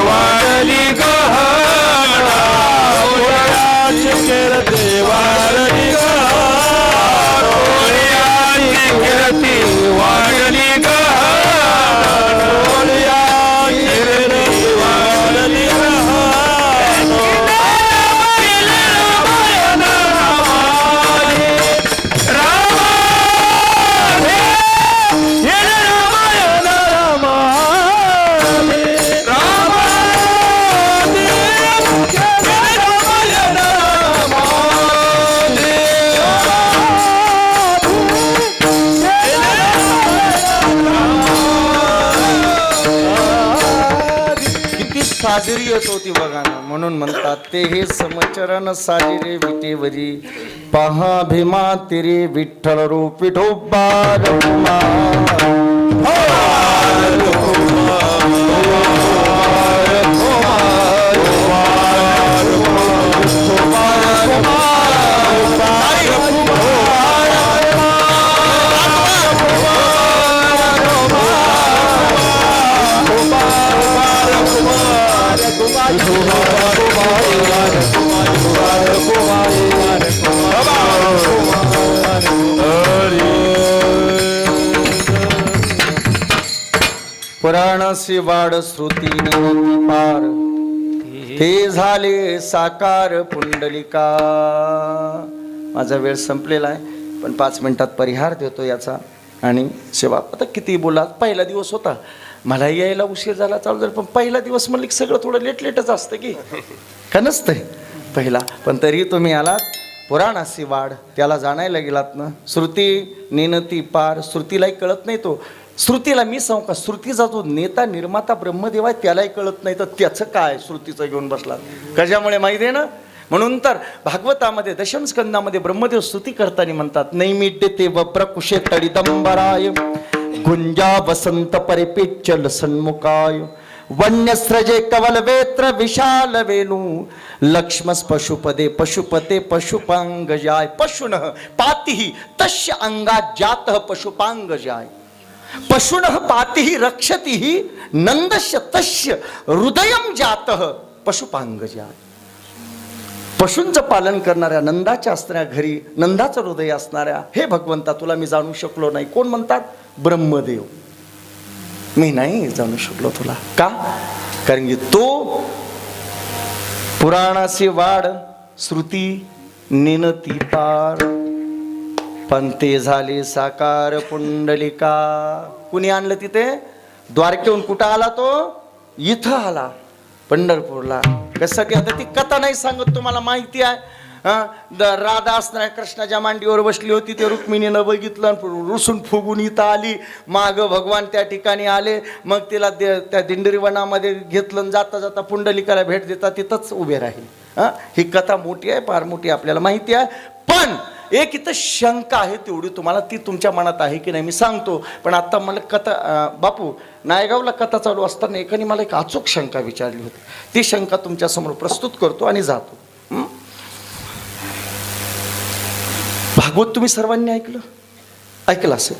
वाढली गहना कोळ्याची कीर्ती वाढली कोळ्याची कीर्ती वाढली कोळ्याची कीर्ती वाढली साजरी येत होती बघा ना. म्हणून म्हणतात ते हे समचरण साजिरे विटेवरी पहा भीमा तिरे विठ्ठल रूप विठोबा रघुमा. पुराणासी वाड श्रुती पार ते झाले साकार पुंडलिका. माझा वेळ संपलेला आहे पण 5 मिनिटात परिहार देतो याचा. आणि सेवा आता किती बोला. पहिला दिवस होता, मला यायला उशीर झाला चालू झाला, पण पहिला दिवस म्हणलं की सगळं थोडं लेटच असतं की का नसतंय पहिला. पण तरी तुम्ही आलात. पुराणासी वाड त्याला जाणायला गेलात ना. श्रुती नेनती पार. श्रुतीलाही कळत नाही तो. श्रुतीला मी सांगू का, श्रुतीचा जो नेता निर्माता ब्रह्मदेव आहे त्यालाही कळत नाही तर त्याचं काय श्रुतीचं घेऊन बसला कशामुळे माहिती आहे ना. म्हणून तर भागवतामध्ये दशम स्कंदामध्ये ब्रह्मदेव स्तुती करताना म्हणतात, नैमिड्य ते वप्रकुशे तडिदंबराय गुंजा वसंत परिपिच्चल सन्मुखाय वन्यस्रजे कवल वेत्र विशाल वेणू लक्ष्मस पशुपदे पशुपते पशुपांगजाय पशुनः पातिः तस्य अंगात जातः पशुपांगजाय पशुनः पातिः रक्षतिः नंदस्य तस्य हृदयं जातः पशुपांगजाय. पशूंचं पालन करणाऱ्या नंदाच्या असणाऱ्या घरी नंदाचं हृदय असणाऱ्या हे भगवंता तुला मी जाणू शकलो नाही. कोण म्हणतात? ब्रह्मदेव. मी नाही जाणू शकलो तुला. का? कारण की तो पुराणाची वाड श्रुती नेनती पार पण ते झाले साकार पुंडलिका. कुणी आणलं तिथे? द्वारकेहून कुठं आला तो? इथं आला पंढरपूरला. कशासाठी? आता ती कथा नाही सांगत, तुम्हाला माहिती आहे. राधा असणाऱ्या कृष्णाच्या मांडीवर बसली होती, ते रुक्मिणीनं बघितलं, रुसून फुगून इथं आली. माग भगवान त्या ठिकाणी आले. मग तिला त्या दिंडरी वनामध्ये घेतलं. जाता जाता पुंडलिकाला भेट देता तिथंच उभे राहील. ही कथा मोठी आहे, फार मोठी, आपल्याला माहिती आहे. पण एक इथं शंका आहे तेवढी तुम्हाला, ती तुमच्या मनात आहे की नाही मी सांगतो. पण आता मला कथा, बापू नायगावला कथा चालू असताना एकाने मला एक अचूक शंका विचारली होती. ती शंका तुमच्यासमोर प्रस्तुत करतो आणि जातो. भागवत तुम्ही सर्वांनी ऐकलं असेल.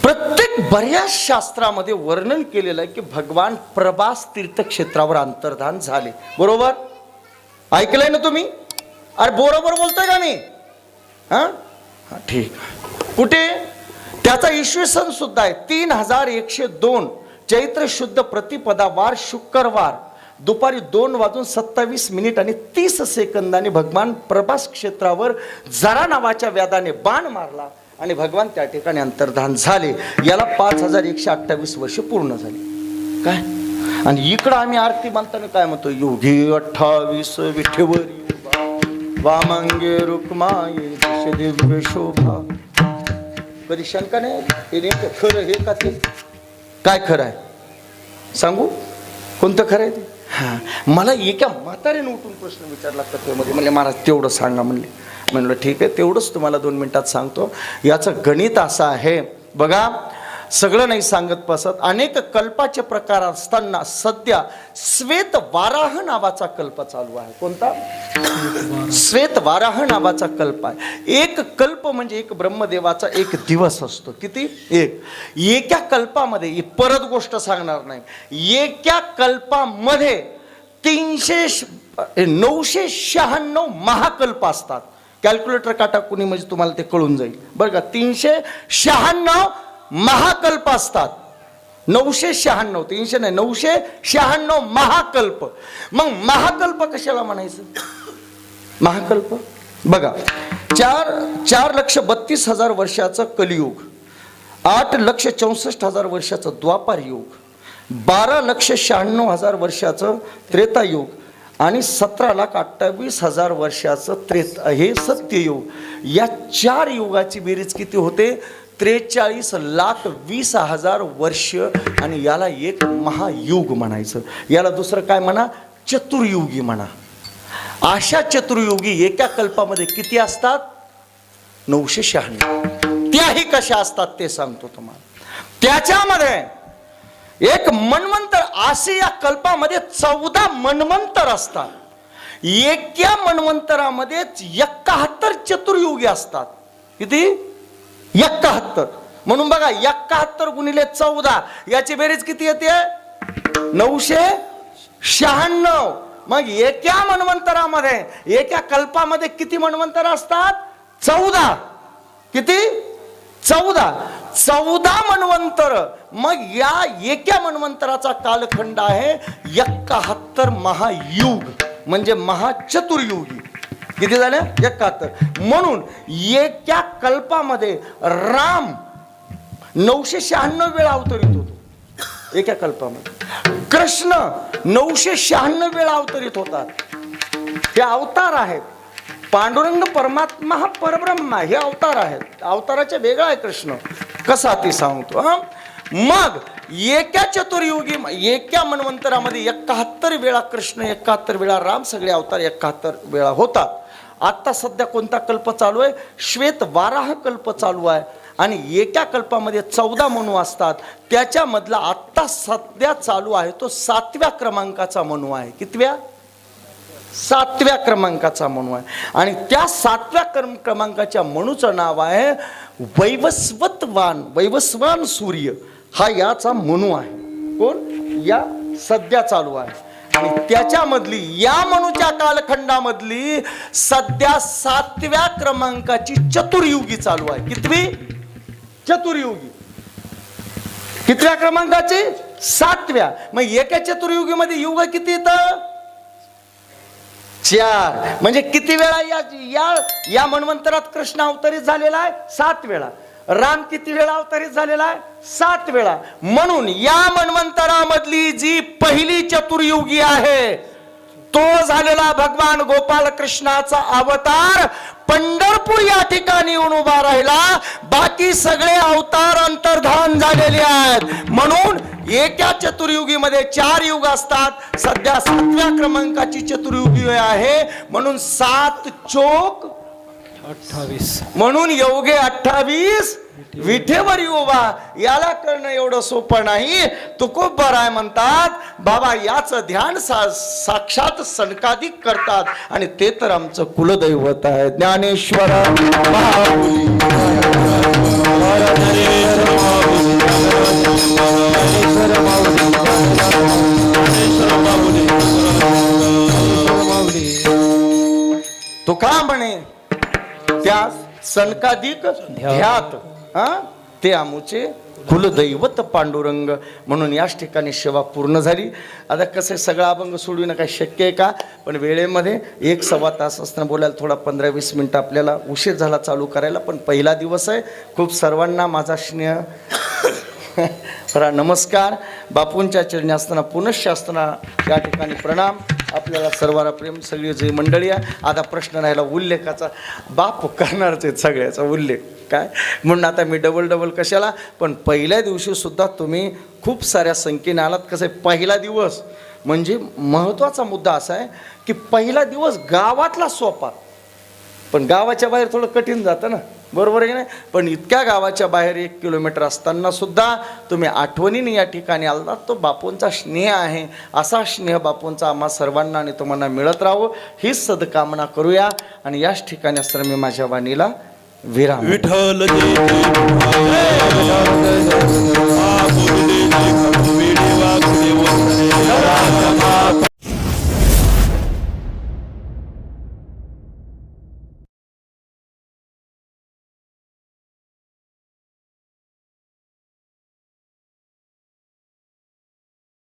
प्रत्येक बऱ्याच शास्त्रामध्ये वर्णन केलेलं आहे की भगवान प्रभास तीर्थक्षेत्रावर अंतर्धान झाले. बरोबर ऐकलंय ना तुम्ही? अरे बरोबर बोलतोय का नाही? ठीक. कुठे? त्याचा इसवी सन सुद्धा आहे 3102 चैत्र शुद्ध प्रतिपदा वार शुक्रवार दुपारी 2:27 आणि 30 सेकंदाने भगवान प्रभास क्षेत्रावर जरा नावाच्या व्याधाने बाण मारला आणि भगवान त्या ठिकाणी अंतर्धान झाले. याला 5128 वर्ष पूर्ण झाली. काय आणि इकडं आम्ही आरती बांधताना काय म्हणतो, योगी 28 विठेवरी वामांगे रुक्माये दिश दिव्य शोभा. कधी शंका नाही हे नेमकं खरं हे का ते काय खरं आहे सांगू, कोणतं खरं आहे ते. हां, मला एका म्हातारीने उठून प्रश्न विचारला कथेमध्ये, म्हणजे महाराज तेवढं सांगा म्हणलं ठीक आहे तेवढंच तुम्हाला 2 मिनिटात सांगतो. याचं गणित असं आहे बघा, सगळं नाही सांगत बसत. अनेक कल्पाचे प्रकार असताना सध्या श्वेत वाराह नावाचा कल्प चालू आहे. कोणता? श्वेत वाराह नावाचा कल्प आहे. एक कल्प म्हणजे एक ब्रह्मदेवाचा एक दिवस असतो. किती? एक. एका कल्पामध्ये परत गोष्ट सांगणार नाही, एका कल्पामध्ये 996 महाकल्प असतात. कॅल्क्युलेटर काटा कुणी म्हणजे तुम्हाला ते कळून जाईल बरं का. 396 महाकल्प असतात. 996, 300 नाही, 996 महाकल्प. मग महाकल्प कशाला म्हणायचं? महाकल्प बघा, 4,32,000 वर्षाचं कलियुग, 8,64,000 वर्षाचं द्वापार युग, 12,96,000 वर्षाचं त्रेतायुग आणि 17,28,000 वर्षाचं हे सत्ययुग. या 4 युगाची बेरीज किती होते? 43,20,000 वर्ष. आणि याला एक महायुग म्हणायचं. याला दुसरं काय म्हणा? चतुर्युगी म्हणा. अशा चतुर्युगी एका कल्पामध्ये किती असतात? 996. त्याही कशा असतात ते सांगतो तुम्हाला. त्याच्यामध्ये एक मन्वंतर, असे या कल्पामध्ये 14 मन्वंतर असतात. एका मन्वंतरामध्ये 71 चतुर्युगी असतात. किती? 71. म्हणून बघा 71 गुणिले 14 याची बेरीज किती येते? 996. मग एका मन्वंतरामध्ये, एका कल्पामध्ये किती मन्वंतर असतात? 14. किती? 14 मन्वंतर. मग या एका मन्वंतराचा कालखंड आहे 71 महायुग, म्हणजे महाचतुर्युगी. किती झाले? 71. म्हणून एका कल्पामध्ये राम 996 वेळा अवतरित होतो. एका कल्पामध्ये कृष्ण 996 वेळा अवतरित होतात. हे अवतार आहेत. पांडुरंग परमात्मा हा परब्रह्म, हे अवतार आहेत. अवताराचे वेगळा आहे कृष्ण. कसा ते सांगतो. मग एका चतुर्युगी, एका मन्वंतरामध्ये 71 वेळा कृष्ण, 71 वेळा राम, सगळे अवतार 71 वेळा होतात. आता सध्या कोणता कल्प चालू आहे? श्वेत वाराह कल्प चालू आहे. आणि एका कल्पामध्ये 14 मनू असतात. त्याच्यामधला आत्ता सध्या चालू आहे तो 7व्या क्रमांकाचा मनू आहे. कितव्या? 7व्या क्रमांकाचा मनू आहे. आणि त्या 7व्या क्रमांकाच्या मनूचं नाव आहे वैवस्वतवान. वैवस्वान सूर्य हा याचा मनू आहे. कोण? या सध्या चालू आहे. आणि त्याच्यामधली, या मनूच्या कालखंडामधली सध्या 7व्या क्रमांकाची चतुर्युगी चालू आहे. कितवी? चतुर्युगी. कितव्या क्रमांकाची? 7व्या. मग एका चतुर्युगीमध्ये युग किती येतं? 4. म्हणजे किती वेळा या मन्वंतरात कृष्ण अवतरित झालेला आहे? 7 वेळा. राम किती वेळा अवतरित झालेला आहे? 7 वेळा. म्हणून या मन्वंतरामधली जी पहिली चतुर्युगी आहे तो झालेला भगवान गोपाल कृष्णाचा अवतार पंढरपूर या ठिकाणी येऊन उभा राहिला. बाकी सगळे अवतार अंतर्धान झालेले आहेत. म्हणून एका चतुर्युगीमध्ये 4 युग असतात. सध्या 7व्या क्रमांकाची चतुर्युगी आहे. म्हणून 7 चोक 28. म्हणून योगे 28 विठेवर उभा. याला करणं एवढं सोपं नाही. तुकोबराय म्हणतात बाबा याचं ध्यान साक्षात सनकादिक करतात. आणि ते तर आमचं कुलदैवत आहे ज्ञानेश्वर महाबोधी. तो का म्हणे त्या सनकादिक ध्यात ते आमुचे कुलदैवत पांडुरंग म्हणून याच ठिकाणी सेवा पूर्ण झाली. आता कसं सगळा अभंग सोडविणं काय शक्य आहे का? पण वेळेमध्ये 1-1.25 तास असताना बोलायला थोडा 15-20 मिनटं आपल्याला उशीर झाला चालू करायला. पण पहिला दिवस आहे. खूप सर्वांना माझा स्नेह नमस्कार. बापूंच्या चरणी असताना पुनश्च असताना या ठिकाणी प्रणाम. आपल्याला सर्वांना प्रेम. सगळी जी मंडळी आहे. आता प्रश्न राहिला उल्लेखाचा. बाप करणारच आहेत सगळ्याचा उल्लेख काय म्हणून आता मी डबल कशाला. पण पहिल्या दिवशी सुद्धा तुम्ही खूप साऱ्या संख्येने आलात. कसं आहे पहिला दिवस म्हणजे महत्त्वाचा मुद्दा असा आहे की पहिला दिवस गावातला सोपा. पण गावाच्या बाहेर थोडं कठीण जातं ना, बरोबर आहे की नाही. पण इतक्या गावाच्या बाहेर 1 किलोमीटर असताना सुद्धा तुम्ही आठवणीने या ठिकाणी आलात. तो बापूंचा स्नेह आहे. असा स्नेह बापूंचा आम्हा सर्वांना आणि तुम्हाला मिळत राहावं हीच सदकामना करूया. आणि याच ठिकाणी असताना मी माझ्या वाणीला विराम. विठ्ठल जय जय